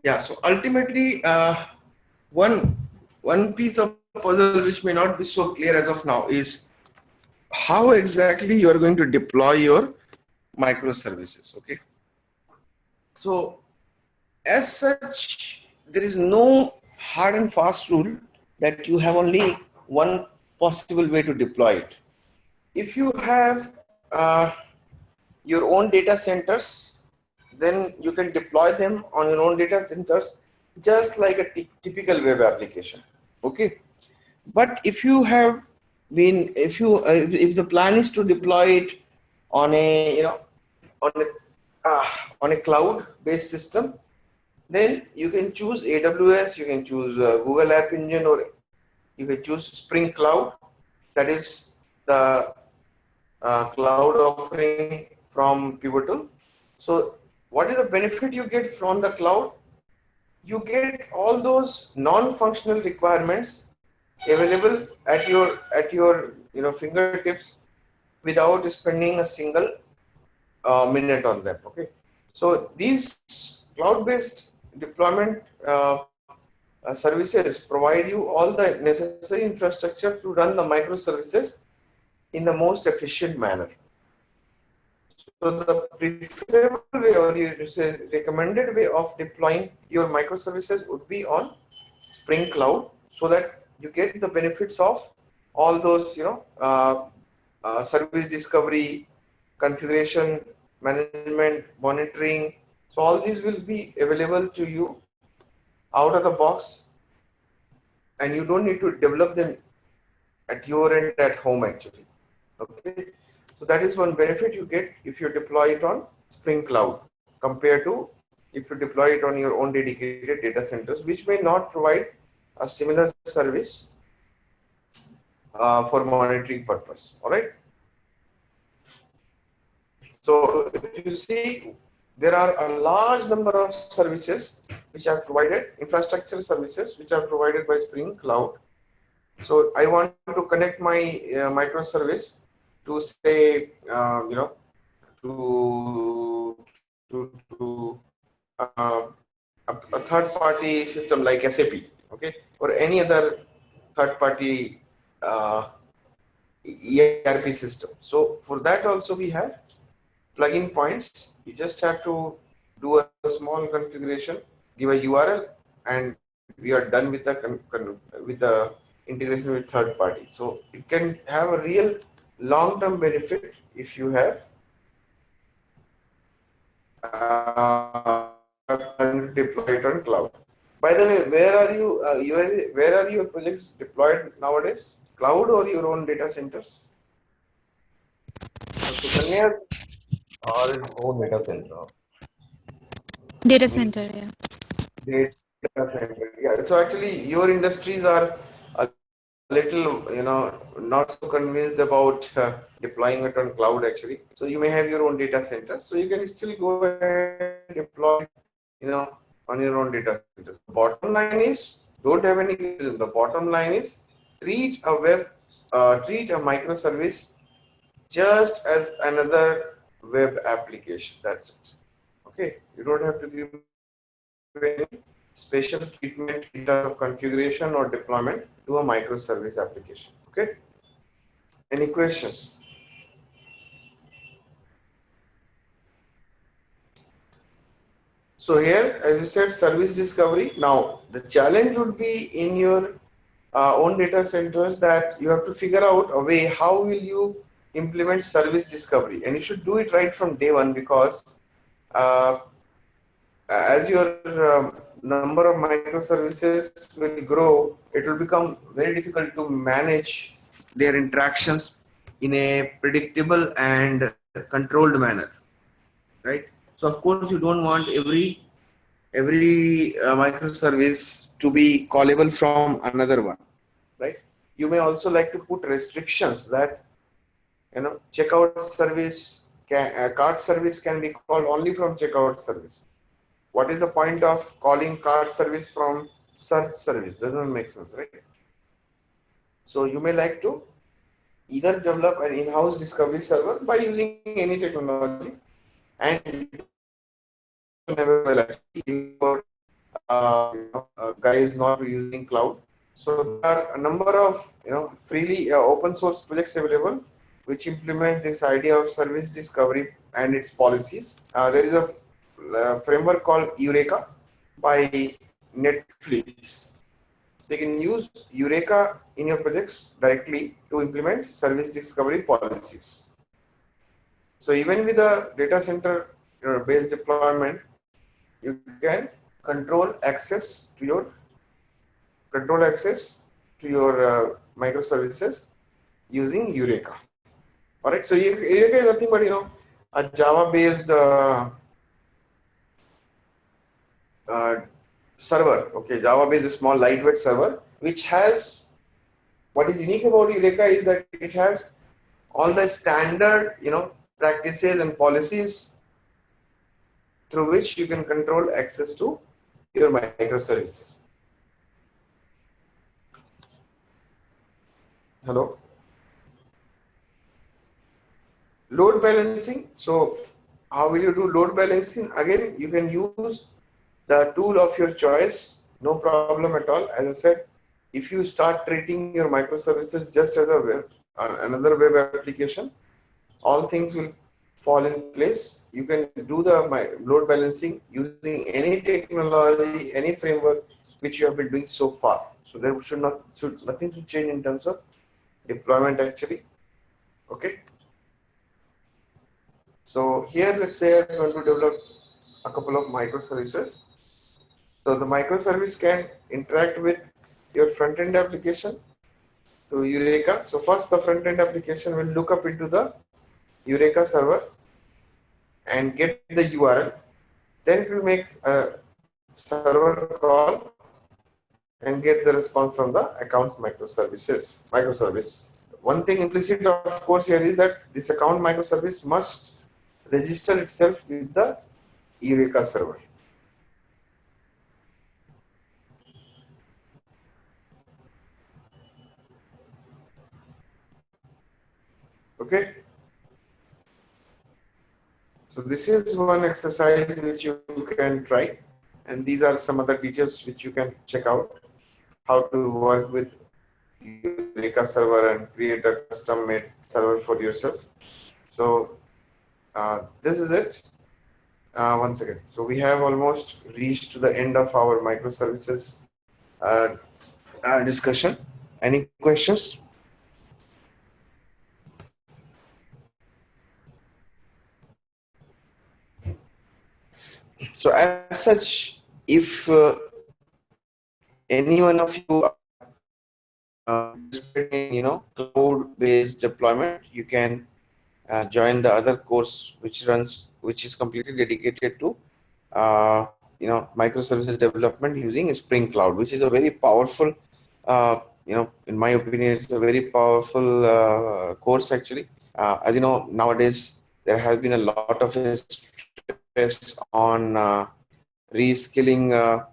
Yeah. So ultimately, one piece of puzzle which may not be so clear as of now is how exactly you are going to deploy your microservices. Okay. So as such, there is no hard and fast rule that you have only one possible way to deploy it. If you have your own data centers, then you can deploy them on your own data centers just like a typical web application. Okay, but if you have been, if the plan is to deploy it on a on a cloud based system, then you can choose AWS, you can choose Google App Engine, or you can choose Spring Cloud. That is the cloud offering from Pivotal. So what is the benefit you get from the cloud? You get all those non-functional requirements available at your fingertips without spending a single minute on them. Okay, so these cloud-based deployment services provide you all the necessary infrastructure to run the microservices in the most efficient manner. So the preferable way, or you say recommended way of deploying your microservices would be on Spring Cloud, so that you get the benefits of all those service discovery, configuration, management, monitoring. So all these will be available to you out of the box, and you don't need to develop them at your end at home actually. Okay, so that is one benefit you get if you deploy it on Spring Cloud compared to if you deploy it on your own dedicated data centers, which may not provide a similar service for monitoring purpose. All right. So if you see, there are a large number of services which are provided, infrastructure services which are provided by Spring Cloud. So I want to connect my microservice to say, to a third-party system like SAP, okay, or any other third-party ERP system. So for that also we have plugin points. You just have to do a small configuration, give a URL, and we are done with the integration with third party. So it can have a real long-term benefit if you have deployed on cloud. By the way, where are you? Where are your projects deployed nowadays? Cloud or your own data centers? Sukanya, Or its own data center. Data center, yeah. data center. Yeah. So actually, your industries are a little, not so convinced about deploying it on cloud actually. So you may have your own data center. So you can still go ahead and deploy, on your own data center. The bottom line is, don't have any. The bottom line is, treat a microservice just as another web application. That's it. Okay, you don't have to give any special treatment in terms of configuration or deployment to a microservice application. Okay, any questions? So here, as you said, service discovery. Now the challenge would be in your own data centers that you have to figure out a way how will you implement service discovery, and you should do it right from day one, because as your number of microservices will grow, it will become very difficult to manage their interactions in a predictable and controlled manner, right? So of course you don't want every microservice to be callable from another one, right? You may also like to put restrictions that checkout service cart service can be called only from checkout service. What is the point of calling cart service from search service? Doesn't make sense, right? So you may like to either develop an in-house discovery server by using any technology, and your guy is not using cloud. So there are a number of freely open source projects available which implement this idea of service discovery and its policies. There is a framework called Eureka. by Netflix. So you can use Eureka in your projects directly to implement service discovery policies. So even with a data center based deployment, you can control access to your microservices using Eureka. All right. So Eureka is nothing but a Java based server. Okay, Java based small lightweight server, which has, what is unique about Eureka is that it has all the standard practices and policies through which you can control access to your microservices. Hello. Load balancing. So how will you do load balancing? Again, you can use the tool of your choice, no problem at all. As I said, if you start treating your microservices just as another web application, all things will fall in place. You can do the load balancing using any technology, any framework which you have been doing so far. So there nothing to change in terms of deployment actually. Okay. So here, let's say I'm going to develop a couple of microservices. So the microservice can interact with your front-end application to Eureka. So first the front-end application will look up into the Eureka server and get the URL. Then it will make a server call and get the response from the accounts microservice. One thing implicit, of course, here is that this account microservice must register itself with the Eureka server. Okay. So this is one exercise which you can try, and these are some other details which you can check out, how to work with Eureka server and create a custom made server for yourself. So this is it. One second. So we have almost reached to the end of our microservices discussion. Any questions? So as such, if any one of you are cloud-based deployment, you can join the other course which is completely dedicated to microservices development using Spring Cloud, which is a very powerful in my opinion, it's a very powerful course actually. As you know, nowadays there has been a lot of stress on reskilling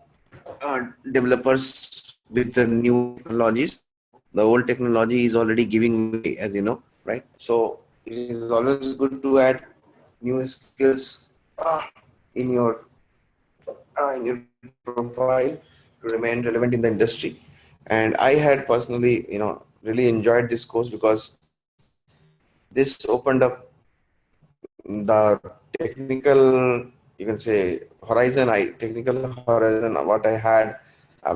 developers with the new technologies. The old technology is already giving way, as you know, right? So it is always good to add new skills in your profile to remain relevant in the industry. And I had personally, really enjoyed this course because this opened up the technical, you can say, technical horizon what I had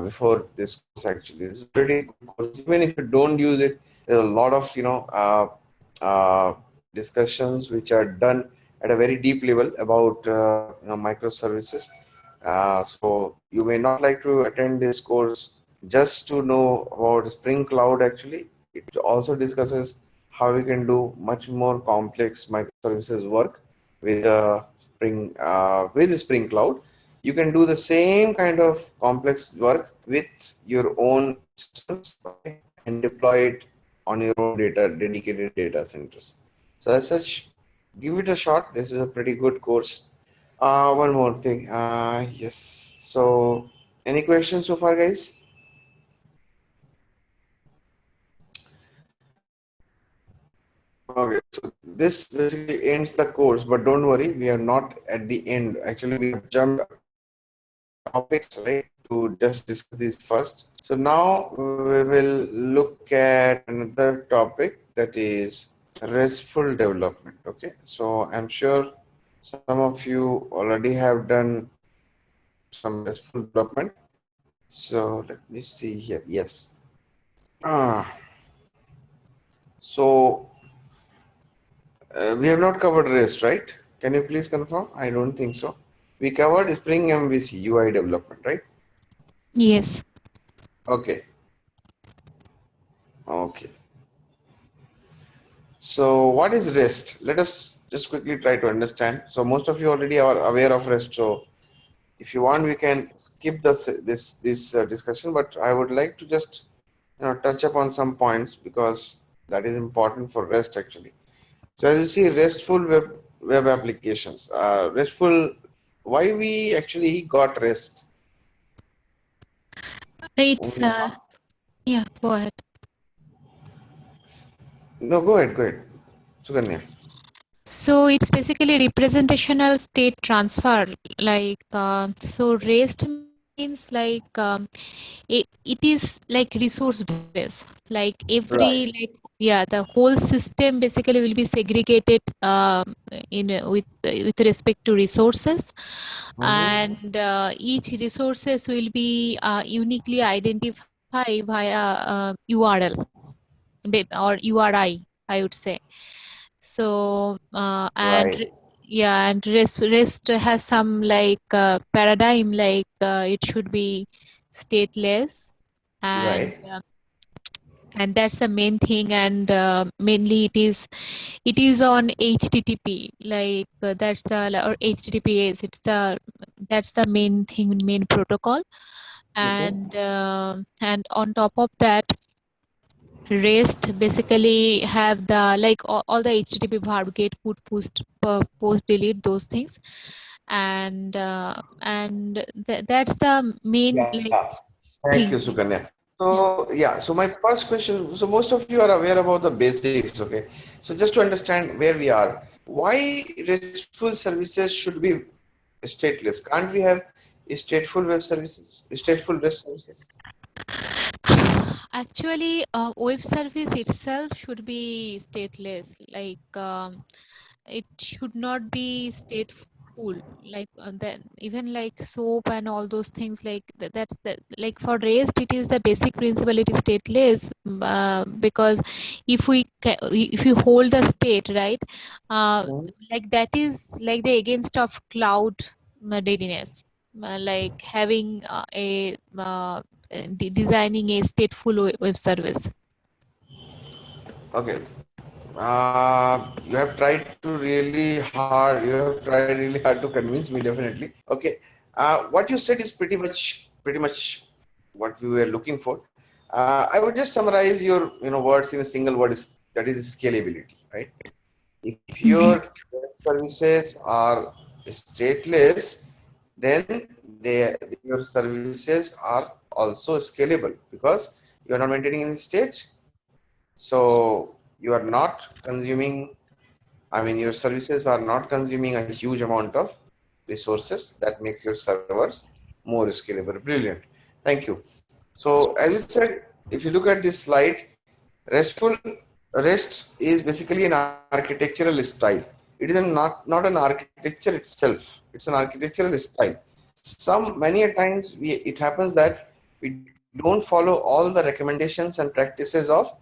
before this course. Actually, this is pretty good course. Even if you don't use it, there's a lot of discussions which are done at a very deep level about microservices. So you may not like to attend this course just to know about Spring Cloud. Actually, it also discusses how we can do much more complex microservices work with Spring Cloud. You can do the same kind of complex work with your own systems and deploy it on your own dedicated data centers. So as such, give it a shot. This is a pretty good course. One more thing. Yes. So any questions so far, guys? Okay, so this basically ends the course, but don't worry, we are not at the end. Actually, we have jumped topics, right, to just discuss this first. So now we will look at another topic, that is RESTful development. Okay, so I'm sure some of you already have done some RESTful development. So let me see here. Yes. So we have not covered REST, right? Can you please confirm? I don't think so. We covered Spring MVC UI development, right? Yes. Okay. Okay. So what is REST? Let us just quickly try to understand. So most of you already are aware of REST. So if you want, we can skip this discussion. But I would like to just touch upon some points because that is important for REST actually. So as you see, RESTful web applications. RESTful. Why we actually got REST? It's yeah, go ahead. No, go ahead. Go ahead, Suganya. So it's basically representational state transfer. Like so REST means like it is like resource based. Like Right. every like yeah, the whole system basically will be segregated in with respect to resources, and each resources will be uniquely identified via URL or URI, I would say. So Right. yeah, and REST has some like paradigm, like it should be stateless, and Right. that's the main thing, and mainly it is on HTTP, like that's the or HTTPS. That's the main thing, main protocol, Okay. and on top of that, REST basically have the like all the HTTP verb get, put, post, delete, those things, and that's the main like Yeah. Thank you, thing. Sukanya. Yeah. So yeah, so my first question, so most of you are aware about the basics, okay? So just to understand where we are, why RESTful services should be stateless? Can't we have stateful web services, stateful REST services? Actually, web service itself should be stateless. Like it should not be stateful. Like then even like SOAP and all those things. Like that's the like for REST, it is the basic principle. It is stateless because if you hold the state, right, Mhm. like that is like the against of cloud readiness. Like having designing a stateful web service. Okay. You have tried to really hard. You have tried really hard to convince me. Definitely. Okay. What you said is pretty much what we were looking for. I would just summarize your words in a single word. That is scalability, right? If your web services are stateless, then your services are also scalable because you are not maintaining any state. So you are not consuming, I mean, your services are not consuming a huge amount of resources. That makes your servers more scalable. Brilliant. Thank you. So as you said, if you look at this slide, RESTful REST is basically an architectural style. It is not an architecture itself. It's an architectural style. Many a times it happens that we don't follow all the recommendations and practices of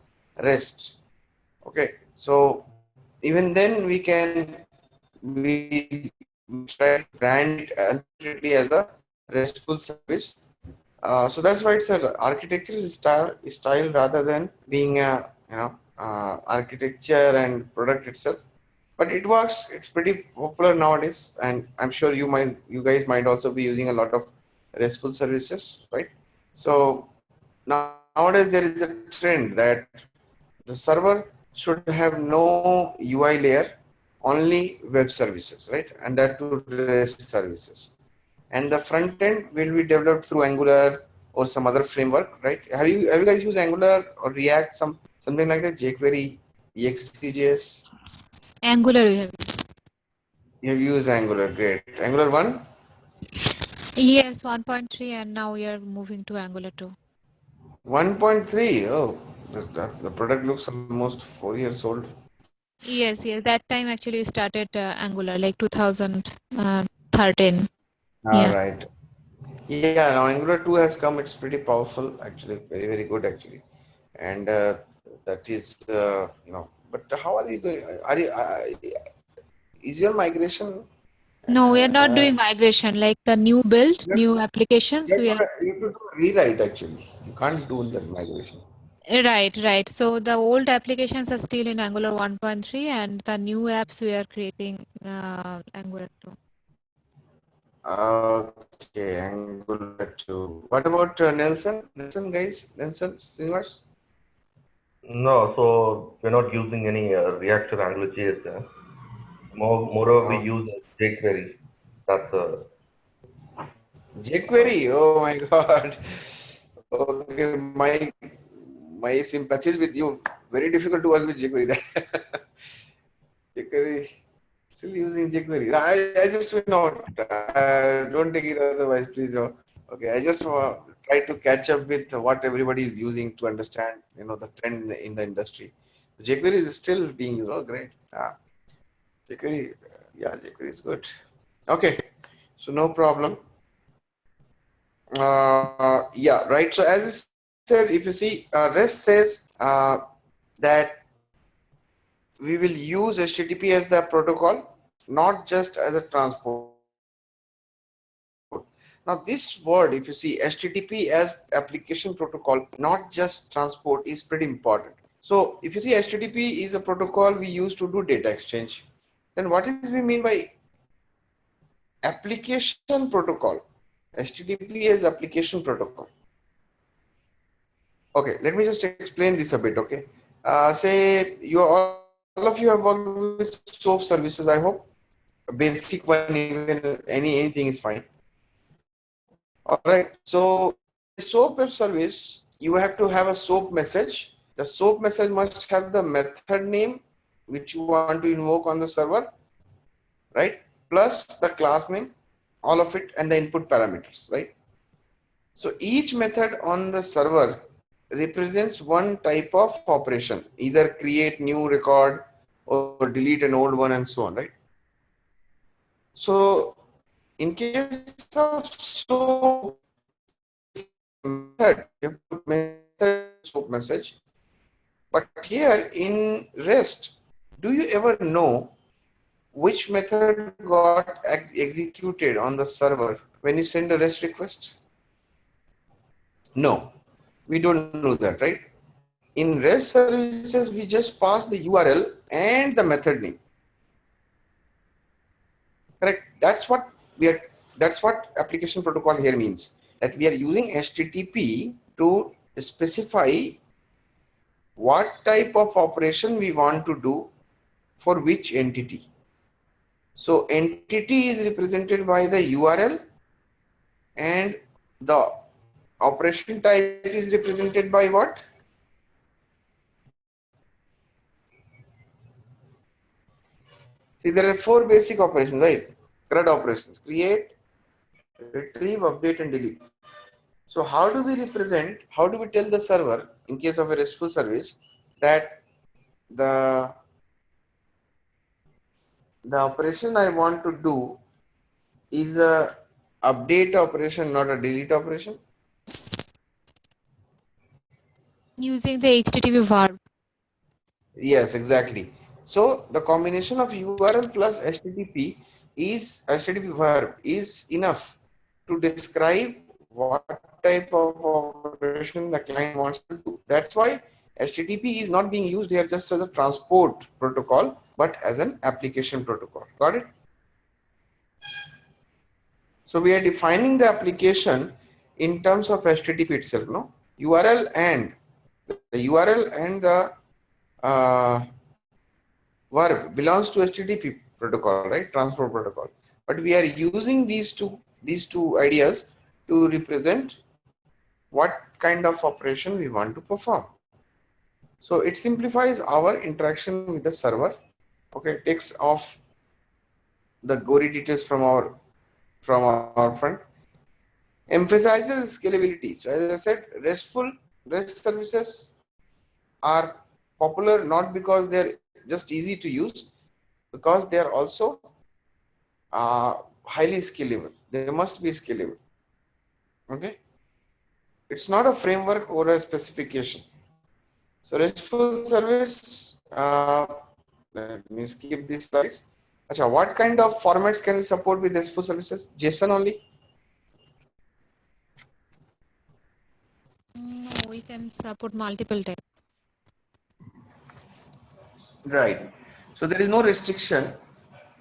REST. Okay, so even then we try to brand it unfortunately as a RESTful service. So that's why it's an architectural style rather than being a architecture and product itself. But it works. It's pretty popular nowadays, and I'm sure you guys might also be using a lot of RESTful services, right? So nowadays there is a trend that the server should have no UI layer, only web services, right? And that to REST services. And the front end will be developed through Angular or some other framework, right? Have you guys used Angular or React, something like that, jQuery, EXTJS? Angular we have. You have used Angular, great. Angular 1? Yes, 1.3, and now we are moving to Angular 2. 1.3. Oh, the product looks almost 4 years old. Yes, that time actually we started Angular like 2013. All Yeah. right. Yeah, now Angular 2 has come. It's pretty powerful, actually, very, very good, actually. And that is, but how are you going? Are you, is your migration? No, we are not Uh, doing migration, like the new build, you have new to, applications. We are you have to do a rewrite, actually. You can't do that migration. right, right. So the old applications are still in Angular 1.3, and the new apps we are creating Angular 2. Okay, Angular 2. What about Nelson? Nelson, guys? Nelson, Srinivas? No, so we're not using any React or AngularJS there. Moreover, we Oh, use jQuery. That's jQuery. Oh my God. Okay, my sympathies with you. Very difficult to work with jQuery. jQuery. Still using jQuery. I just don't take it otherwise, please. Okay, I just try to catch up with what everybody is using to understand, the trend in the industry. jQuery is still being used. Oh, great. jQuery, jQuery is good. Okay, so no problem. Yeah, right. So as I said, if you see, REST says that we will use HTTP as the protocol, not just as a transport. Now this word, if you see HTTP as application protocol, not just transport, is pretty important. So if you see HTTP is a protocol we use to do data exchange, then what is we mean by application protocol? HTTP is application protocol. Okay, let me just explain this a bit. Okay, say all of you have worked with SOAP services. I hope basic one, even anything is fine. All right. So SOAP web service, you have to have a SOAP message. The SOAP message must have the method name which you want to invoke on the server, right? Plus the class name, all of it, and the input parameters, right? So each method on the server represents one type of operation, either create new record or delete an old one and so on, right? So in case of SOAP method, you have to method SOAP message. But here in REST, do you ever know which method got executed on the server when you send a REST request? No, we don't know that, right? In REST services, we just pass the URL and the method name. Correct? That's what application protocol here means. That we are using HTTP to specify what type of operation we want to do for which entity. So entity is represented by the URL and the operation type is represented by what? See, there are 4 basic operations, right? CRUD operations: create, retrieve, update, and delete. So how do we tell the server in case of a RESTful service that the operation I want to do is a update operation, not a delete operation? Using the HTTP verb. Yes, exactly. So the combination of URL plus HTTP verb is enough to describe what type of operation the client wants to do. That's why HTTP is not being used here just as a transport protocol, but as an application protocol. Got it? So we are defining the application in terms of HTTP itself, no? URL and the verb belongs to HTTP protocol, right? Transport protocol. But we are using these two ideas to represent what kind of operation we want to perform. So it simplifies our interaction with the server. Okay, takes off the gory details from our front. Emphasizes scalability. So as I said, REST services are popular not because they're just easy to use, because they are also highly scalable. They must be scalable. Okay, it's not a framework or a specification. So RESTful service, let me skip these slides. Achha, what kind of formats can we support with RESTful services? JSON only? No, we can support multiple types. Right. So there is no restriction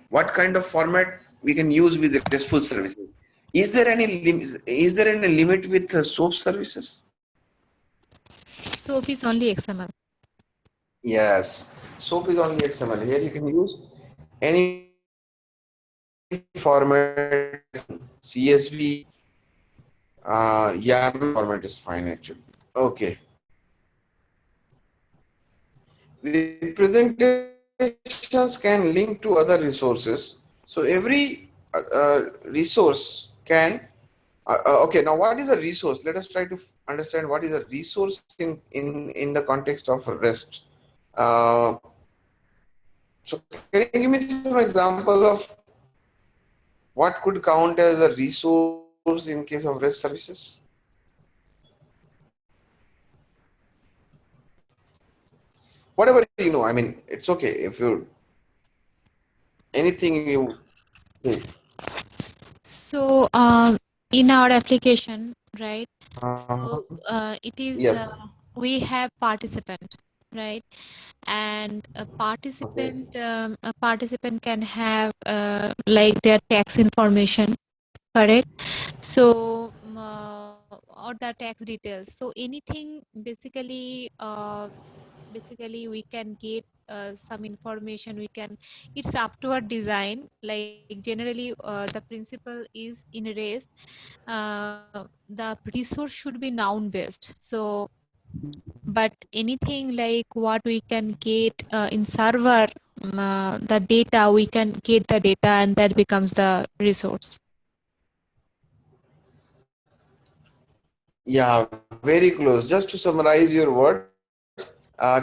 what kind of format we can use with the RESTful services. Is there any limit with SOAP services? SOAP is only XML. Yes, SOAP is only XML. Here you can use any format, CSV, YAML format is fine actually. Okay. Representations can link to other resources. So every resource can. Okay, now what is a resource? Let us try to understand what is a resource in the context of REST. So can you give me some example of what could count as a resource in case of REST services? Whatever you know, I mean, it's okay if you anything you say. So in our application, right? So it is Yes. we have participant, right? And a participant can have like their tax information, correct? So or the tax details. So anything basically we can get some information. We can. It's up to our design. Like generally, the principle is in REST. The resource should be noun based. So but anything like what we can get in server, the data, we can get the data and that becomes the resource. Yeah, very close. Just to summarize your words,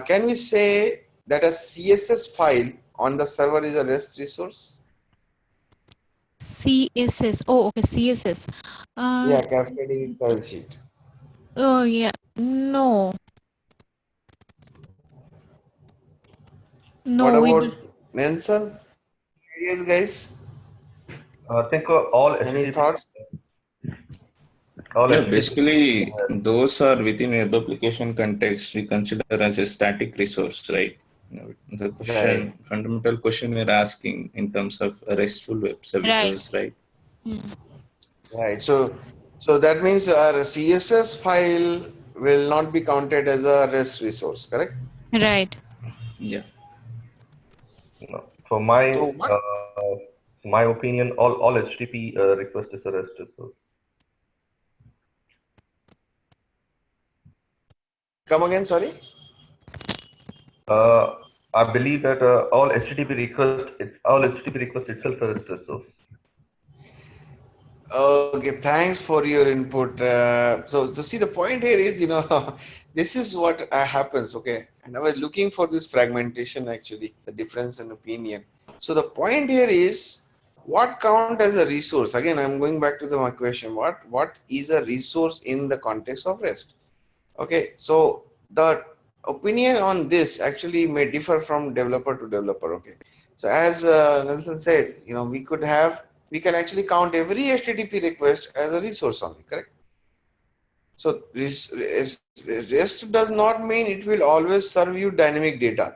can we say that a CSS file on the server is a REST resource? CSS. Oh, okay, CSS. Yeah, cascading style sheet. Oh, yeah. No, What no, we do. about Nelson? Yes, guys. I think all Any HTTP, thoughts? all Yeah, HTTP. basically, those are within web application context we consider as a static resource, right? The Right. fundamental question we're asking in terms of RESTful web Right. services, right? Right. So that means our CSS file will not be counted as a REST resource, correct? Right. Yeah. No. For my So what? my opinion, all HTTP request is a REST resource. Come again, sorry? I believe that all HTTP request itself is a REST resource. Okay, thanks for your input. So see, the point here is, this is what happens, okay? And I was looking for this fragmentation, actually, the difference in opinion. So the point here is, what count as a resource? Again, I'm going back to my question. What is a resource in the context of REST? Okay, so the opinion on this actually may differ from developer to developer. Okay, so as Nelson said, we can actually count every HTTP request as a resource only, correct? So REST does not mean it will always serve you dynamic data.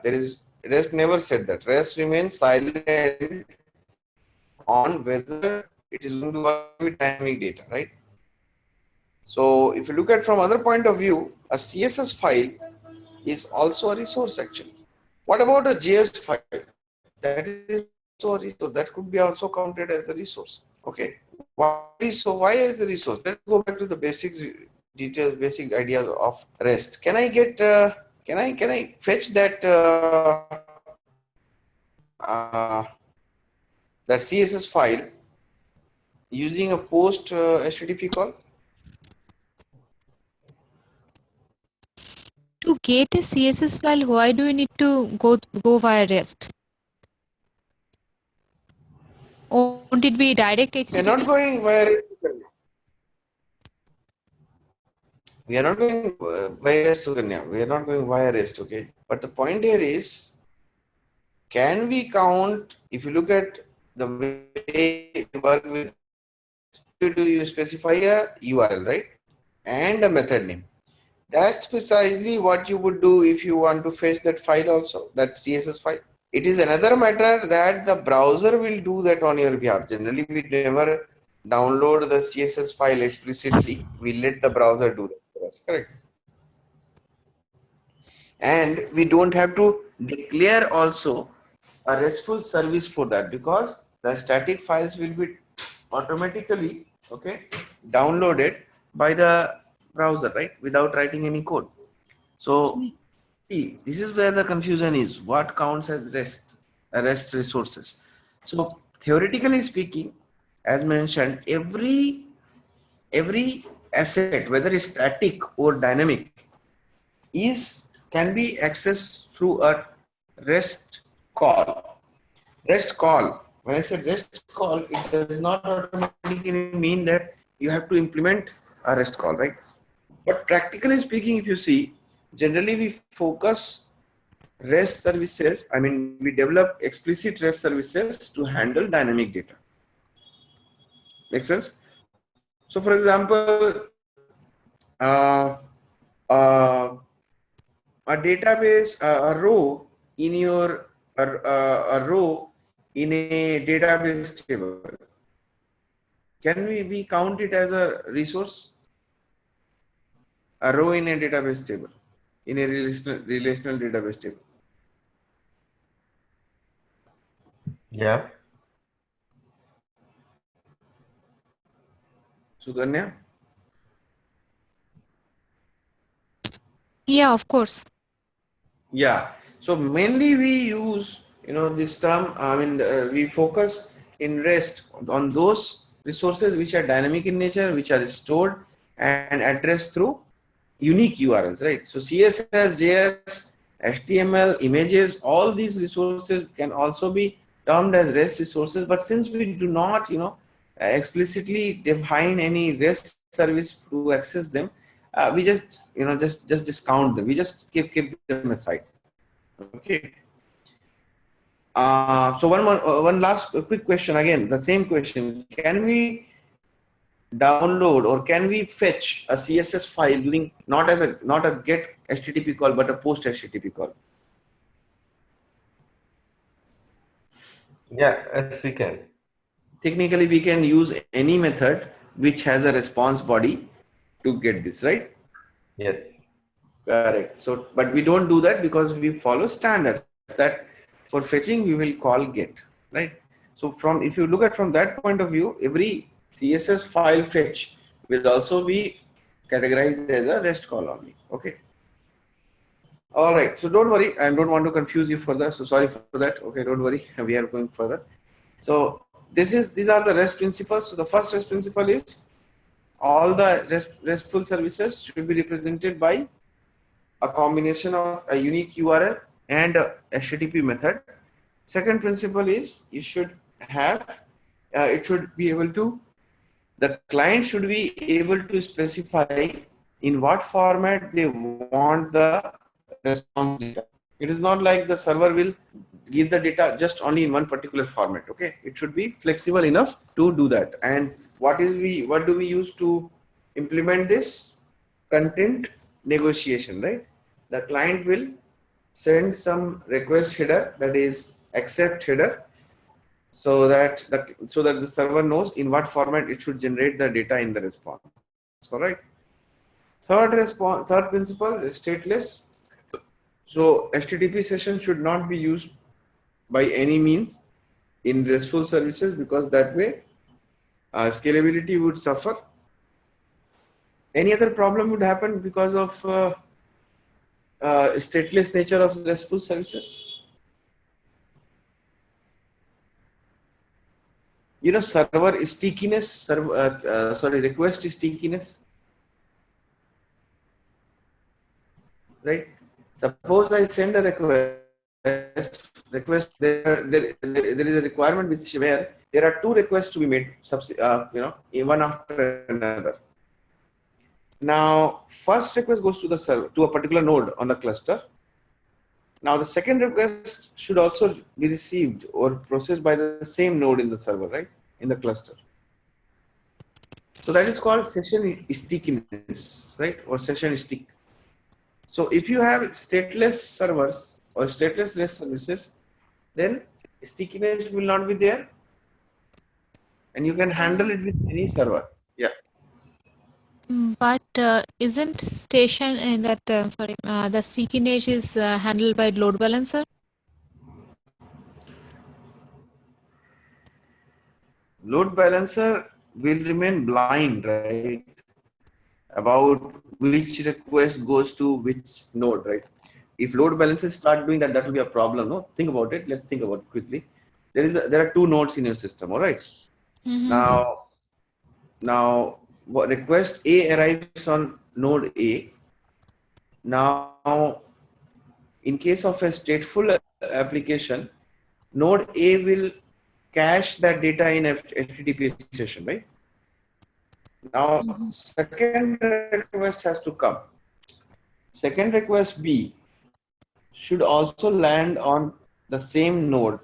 REST never said that. REST remains silent on whether it is going to work with dynamic data, right? So if you look at from other point of view, a CSS file is also a resource actually. What about a JS file? That is also a resource. That could be also counted as a resource. Okay. Why is a resource? Let's go back to the basic details, basic ideas of REST. Can I get? Can I fetch that that CSS file using a post HTTP call? To get a CSS file, why do you need to go via REST? Won't it be direct We're not HTTP? going where. We are not going by REST, Sukanya. We are not going via REST, okay? But the point here is, can we count, if you look at the way we work with, you specify a URL, right? And a method name. That's precisely what you would do if you want to fetch that file also, that CSS file. It is another matter that the browser will do that on your behalf. Generally, we never download the CSS file explicitly. We let the browser do that for us, correct? And we don't have to declare also a RESTful service for that, because the static files will be automatically, okay, downloaded by the browser, right, without writing any code. So see, this is where the confusion is. What counts as REST resources? So theoretically speaking, as mentioned, every asset, whether it's static or dynamic, can be accessed through a REST call. REST call. When I say REST call, it does not automatically mean that you have to implement a REST call, right? But practically speaking, if you see, generally we focus REST services. I mean, we develop explicit REST services to handle dynamic data. Make sense? So, for example, a database, a row in your a row in a database table, can we count it as a resource? A row in a database table, in a relational database table. Yeah. Suganya? Yeah, of course. Yeah. So mainly we use, this term. I mean, we focus in REST on those resources which are dynamic in nature, which are stored and addressed through unique URLs, right? So CSS, JS, HTML, images, all these resources can also be termed as REST resources. But since we do not, explicitly define any REST service to access them, we just, just discount them. We just keep them aside. Okay. So one last quick question again, the same question: can we download or can we fetch a CSS file using not a get HTTP call but a post HTTP call? Yeah, yes, we can. Technically, we can use any method which has a response body to get this, right? Yes. Correct. So, but we don't do that because we follow standards that for fetching we will call get, right? So if you look at from that point of view, every CSS file fetch will also be categorized as a REST call only. Okay. All right. So don't worry. I don't want to confuse you further. So sorry for that. Okay. Don't worry. We are going further. So these are the REST principles. So the first REST principle is all the RESTful services should be represented by a combination of a unique URL and a HTTP method. Second principle is you should have, the client should be able to specify in what format they want the response data. It is not like the server will give the data just only in one particular format. Okay, it should be flexible enough to do that. And what do we use to implement this? Content negotiation, right? The client will send some request header, that is accept header, so that the server knows in what format it should generate the data in the response. All right. Third principle is stateless. So HTTP session should not be used by any means in RESTful services, because that way scalability would suffer. Any other problem would happen because of stateless nature of RESTful services? Server stickiness, request stickiness, right? Suppose I send a request, there is a requirement where there are two requests to be made, one after another. Now, first request goes to the server, to a particular node on the cluster. Now, the second request should also be received or processed by the same node in the server, right? In the cluster. So that is called session stickiness, right? Or session stick. So if you have stateless servers or stateless REST services, then stickiness will not be there, and you can handle it with any server. Yeah. But isn't station in that the stickiness is handled by load balancer? Load balancer will remain blind, right? About which request goes to which node, right? If load balancers start doing that, that will be a problem. No, think about it. Let's think about it quickly. There are two nodes in your system. All right. Now, what request A arrives on node A. Now, in case of a stateful application, node A will cache that data in HTTP session, right? Now, second request has to come. Second request B should also land on the same node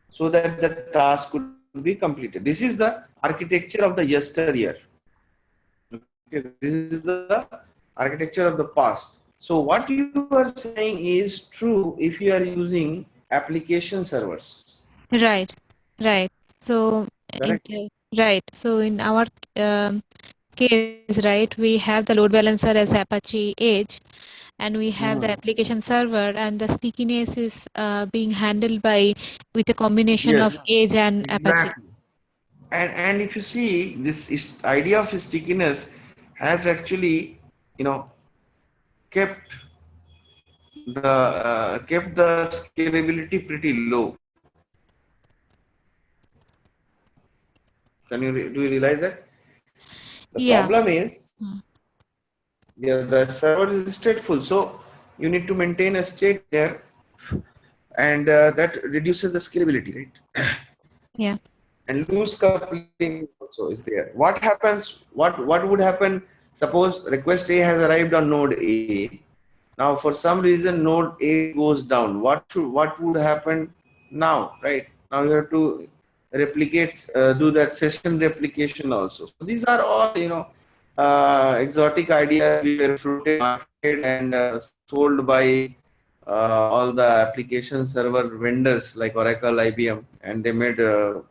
so that the task could be completed. This is the architecture of the yesteryear. Okay, this is the architecture of the past. So what you are saying is true if you are using application servers. Right. So Correct. So in our case, right, we have the load balancer as Apache Edge, and we have the application server, and the stickiness is being handled with a combination Yes, of Edge and Apache. exactly. And if you see, this idea of stickiness has actually, kept the scalability pretty low. Do you realize that? The problem is, the server is stateful, so you need to maintain a state there, and that reduces the scalability, right? Yeah. And loose coupling also is there. What happens? What would happen? Suppose request A has arrived on node A. Now, for some reason, node A goes down. What would happen now? Right now, you have to replicate, do that session replication also. So these are all exotic ideas we were floated market and sold by all the application server vendors like Oracle, IBM, and they made a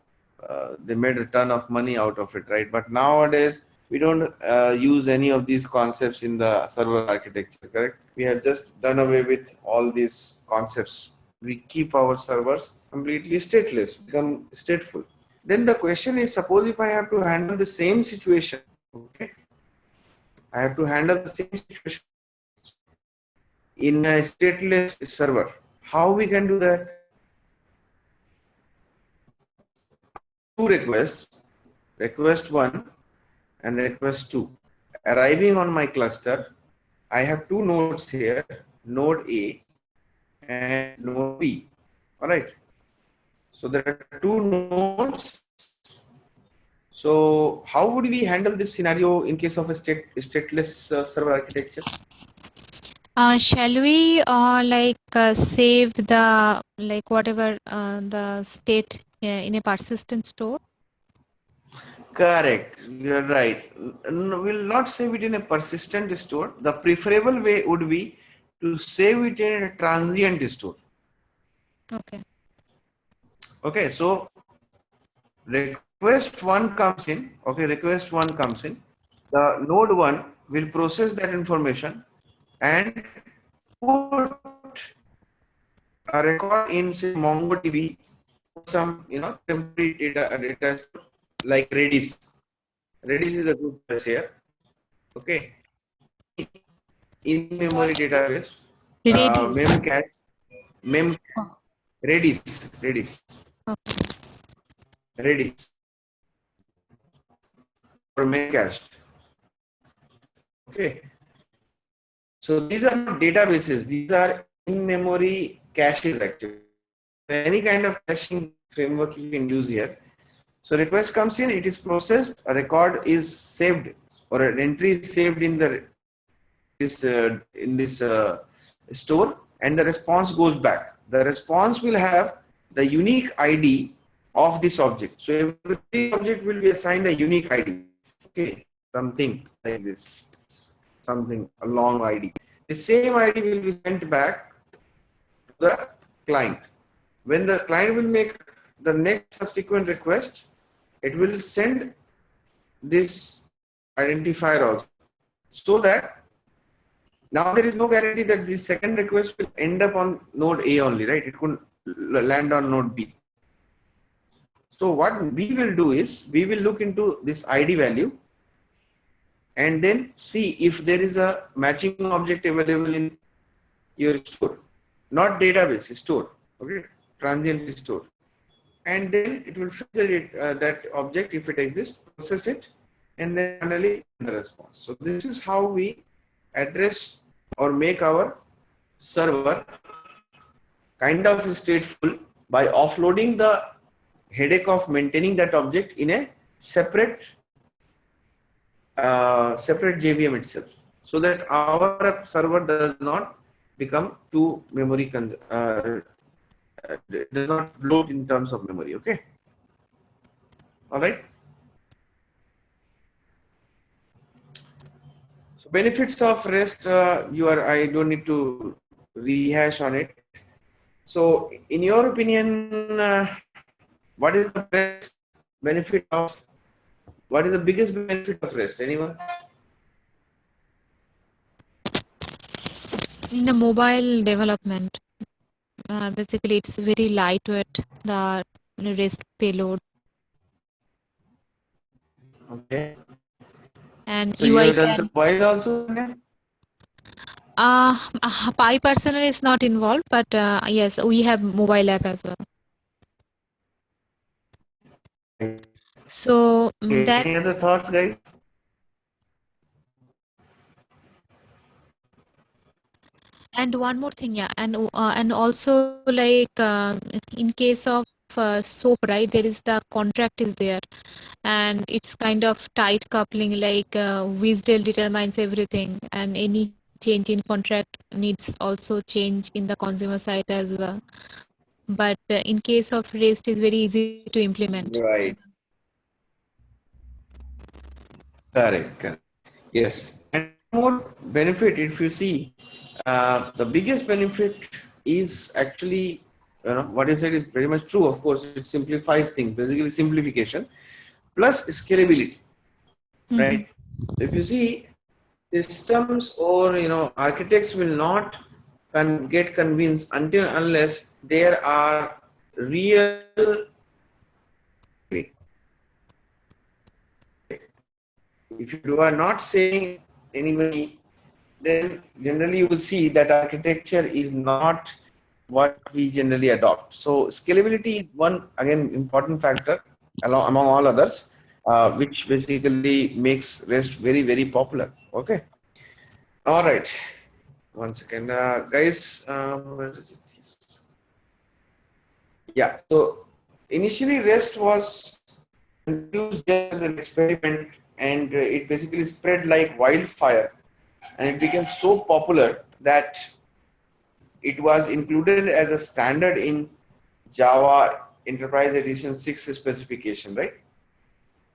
ton of money out of it, right? But nowadays we don't use any of these concepts in the server architecture, correct? We have just done away with all these concepts. We keep our servers completely stateless, become stateful. Then the question is, suppose if I have to handle the same situation, okay? I have to handle the same situation in a stateless server. How we can do that? Two requests, request 1 and request 2, arriving on my cluster. I have two nodes here, node A and node B. All right. So there are two nodes. So how would we handle this scenario in case of a stateless server architecture? Shall we save the whatever the state in a persistent store? Correct, you're right. We'll not save it in a persistent store. The preferable way would be to save it in a transient store. Okay, so request 1 comes in. Okay, request 1 comes in. The node 1 will process that information and put a record in, say, MongoDB, some temporary data like Redis. Redis is a good place here. Okay. In-memory database. Redis. Okay. Redis. Or Memcached. Okay. So these are not databases. These are in-memory caches actually. Any kind of caching framework you can use here. So request comes in, it is processed, a record is saved or an entry is saved in the this store, and the response goes back. The response will have the unique ID of this object. So every object will be assigned a unique ID. Okay, something like this, something a long ID. The same ID will be sent back to the client. When the client will make the next subsequent request, it will send this identifier also, so that now there is no guarantee that the second request will end up on node A only, right? It could land on node B. So what we will do is we will look into this ID value and then see if there is a matching object available in your store, not database, store, okay, transient store. And then it will filter it, that object if it exists, process it, and then finally the response. So this is how we address or make our server kind of stateful by offloading the headache of maintaining that object in a separate JVM itself, so that our server does not become too memory does not load in terms of memory. Okay, all right. So benefits of REST, I don't need to rehash on it. So in your opinion, what is the best benefit of, what is the biggest benefit of REST? Anyone? In the mobile development, basically it's very lightweight, the REST payload, Okay. and So you UI have done can. some mobile also? Anya? Pi personally is not involved, but yes, we have mobile app as well. So that. Any other thoughts, guys? And one more thing, yeah, and also like in case of SOAP, right? There is the contract is there, and it's kind of tight coupling. Like WSDL determines everything, and any change in contract needs also change in the consumer side as well. But in case of REST, is very easy to implement. Right. Correct. Yes. And more benefit, if you see, the biggest benefit is actually, what you said is very much true. Of course, it simplifies things, basically simplification plus scalability, right? If you see, systems or architects will not get convinced until unless there are real, if you are not saving any money, then generally you will see that architecture is not what we generally adopt. So scalability is one, again, important factor among all others, which basically makes REST very, very popular. Okay. All right. One second, guys. Where is it? Yeah. So initially REST was used as an experiment, and it basically spread like wildfire, and it became so popular that it was included as a standard in Java Enterprise Edition 6 specification, right?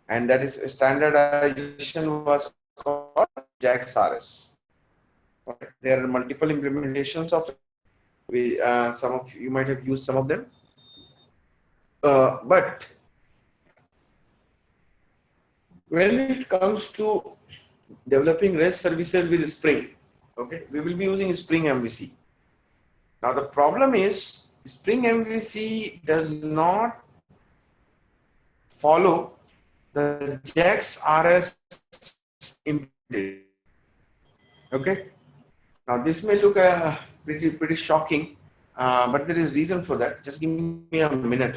And that is standardization was called JAX-RS. Okay. There are multiple implementations of it. Some of you might have used some of them, but when it comes to developing REST services with Spring, okay, we will be using Spring MVC. Now the problem is Spring MVC does not follow the JAX-RS implementation. Okay. Now this may look pretty shocking, but there is reason for that. Just give me a minute.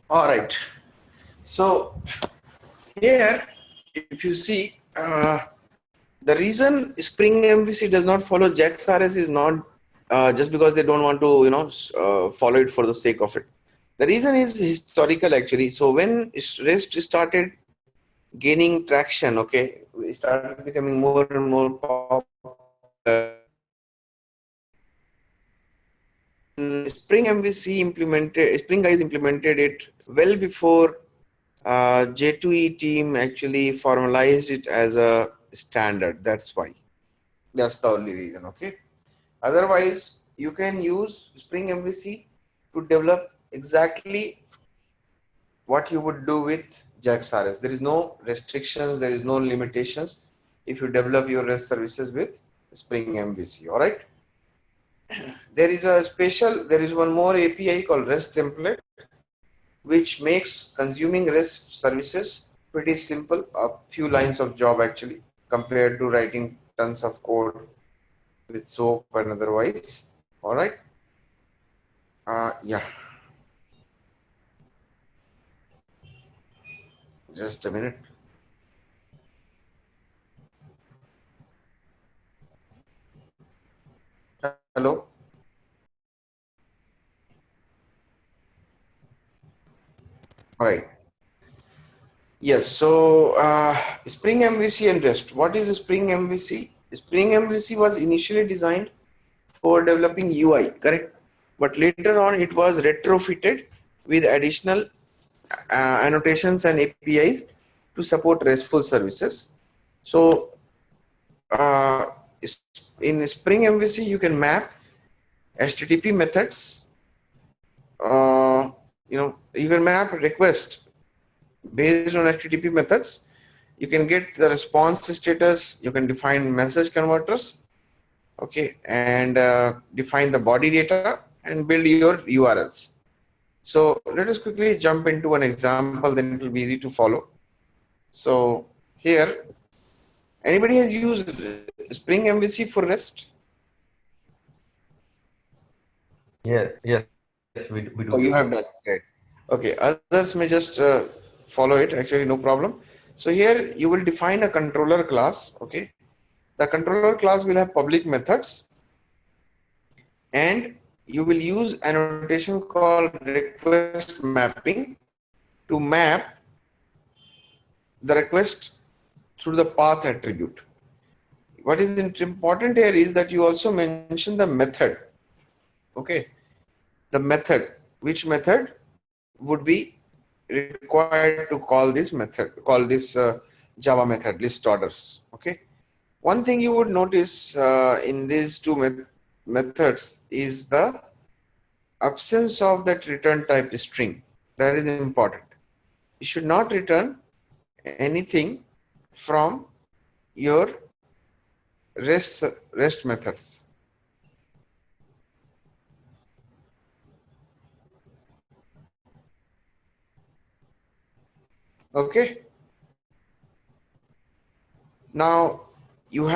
All right. So here, if you see, the reason Spring MVC does not follow JAX-RS is not just because they don't want to, follow it for the sake of it. The reason is historical actually. So when REST started gaining traction, okay, we started becoming more and more popular. Spring MVC implemented, Spring guys implemented it well before J2E team actually formalized it as a standard. That's why. That's the only reason. Okay. Otherwise, you can use Spring MVC to develop exactly what you would do with JAX-RS. There is no restrictions. There is no limitations if you develop your REST services with Spring MVC. All right. There is one more API called REST template, which makes consuming REST services pretty simple, a few lines of job actually, compared to writing tons of code with SOAP and otherwise. All right. Yeah. Just a minute. Hello. All right. Yes. So Spring MVC and REST. What is Spring MVC? Spring MVC was initially designed for developing UI, correct? But later on, it was retrofitted with additional annotations and APIs to support RESTful services. So in Spring MVC, you can map HTTP methods. You can map request based on HTTP methods. You can get the response status. You can define message converters. Okay, and define the body data and build your URLs. So let us quickly jump into an example, then it will be easy to follow. So here, anybody has used Spring MVC for REST? Yes, we do. Oh, you have done, great. Okay, others may just follow it, actually no problem. So here you will define a controller class, okay. The controller class will have public methods and you will use annotation called request mapping to map the request through the path attribute. What is important here is that you also mention the method, okay. The method, which method would be required to call this method, Java method list orders, okay. One thing you would notice in these two methods is the absence of that return type string. That is important. You should not return anything from your REST methods. Okay. Now you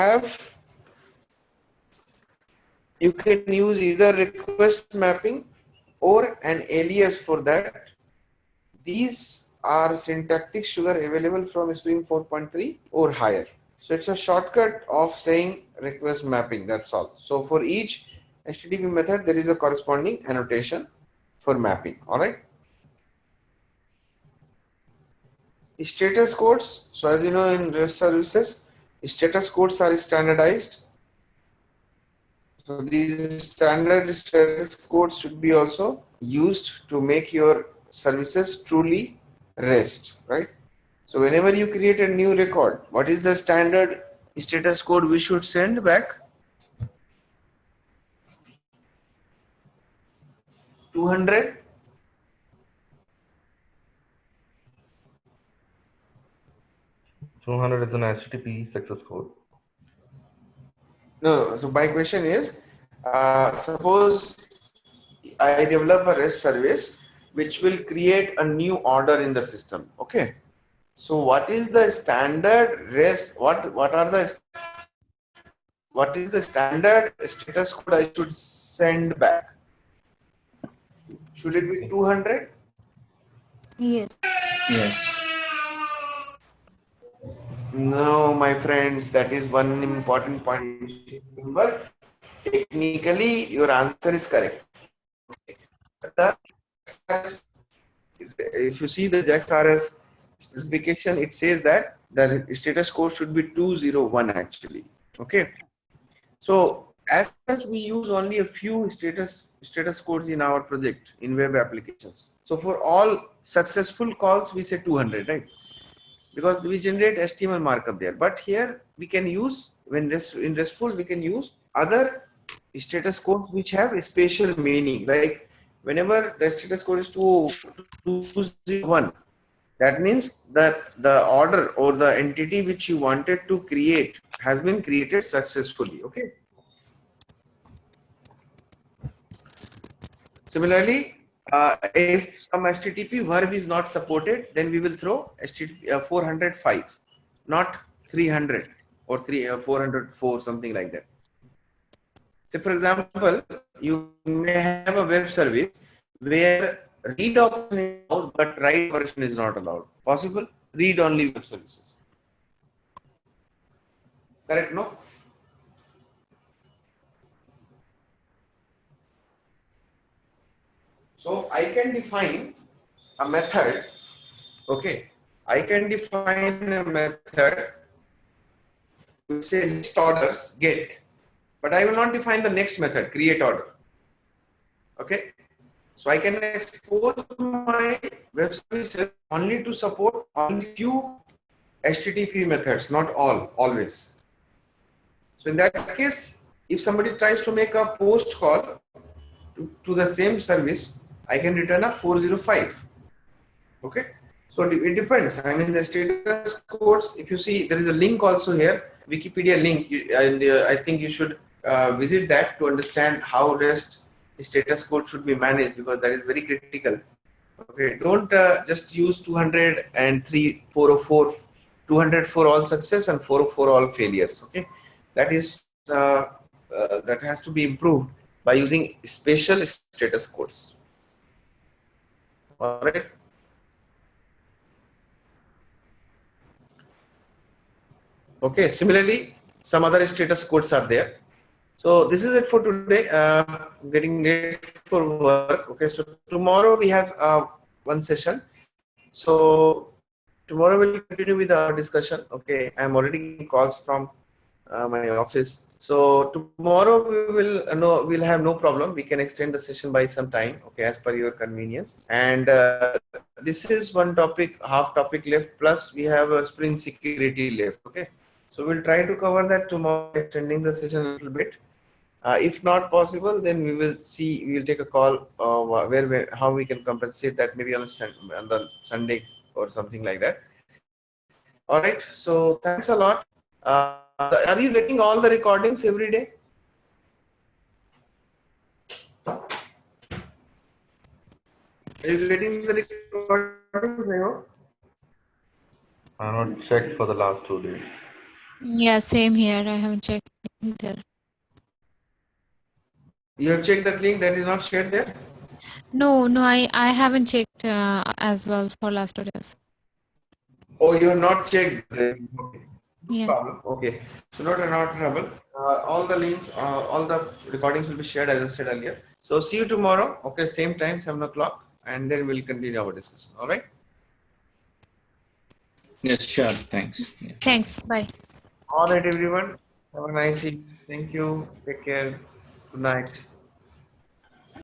can use either request mapping or an alias for that. These are syntactic sugar available from Spring 4.3 or higher. So it's a shortcut of saying request mapping, that's all. So for each HTTP method, there is a corresponding annotation for mapping, all right? Status codes. So as you know, in REST services, status codes are standardized. So these standard status codes should be also used to make your services truly REST, right? So whenever you create a new record, what is the standard status code we should send back? 200. Is an HTTP success code. No, so my question is, suppose I develop a REST service which will create a new order in the system. Okay. So what is the standard REST? What is the standard status code I should send back? Should it be 200? Yes. Yes. No, my friends, that is one important point. Remember, technically, your answer is correct. The, if you see the JAX-RS specification, it says that the status code should be 201 actually. Okay. So as such, we use only a few status codes in our project in web applications. So for all successful calls, we say 200, right? Because we generate HTML markup there. But here we can use, in RESTful, we can use other status codes which have a special meaning. Like whenever the status code is 201, that means that the order or the entity which you wanted to create has been created successfully. Okay. Similarly, if some HTTP verb is not supported, then we will throw HTTP 405, not 300 or 404, something like that. So, for example, you may have a web service where read option is allowed, but write version is not allowed. Possible? Read only web services. Correct? No? So I can define a method. Okay, I can define a method to say list orders get, but I will not define the next method create order. Okay, so I can expose my web services only to support only few HTTP methods, not all, always. So in that case, if somebody tries to make a post call to the same service, I can return a 405. Okay, so it depends. I mean, the status codes, if you see, there is a link also here, Wikipedia link, and I think you should visit that to understand how REST status code should be managed, because that is very critical. Okay, don't just use 203, 404, 200 for all success and 404 all failures. Okay, that is that has to be improved by using special status codes. All right. Okay, similarly, some other status codes are there. So this is it for today. Getting late for work. Okay, so tomorrow we have one session. So tomorrow we'll continue with our discussion. Okay, I'm already getting calls from my office. So tomorrow we will we'll have no problem. We can extend the session by some time. Okay, as per your convenience. And this is one topic, half topic left. Plus we have a Spring security left. Okay. So we'll try to cover that tomorrow, extending the session a little bit. If not possible, then we will see. We will take a call how we can compensate that, maybe on the Sunday or something like that. All right. So thanks a lot. Are you getting all the recordings every day? Are you getting the recordings? I have not checked for the last 2 days. Yeah, same here. I haven't checked there. You have checked the link that is not shared there? No, I haven't checked as well for last 2 days. Oh, you have not checked. Okay. Yeah. Problem. Okay. So not trouble. All the links, all the recordings will be shared as I said earlier. So see you tomorrow. Okay, same time, 7 o'clock, and then we'll continue our discussion. All right. Yes, sure. Thanks. Yeah. Thanks. Bye. All right, everyone. Have a nice evening. Thank you. Take care. Good night.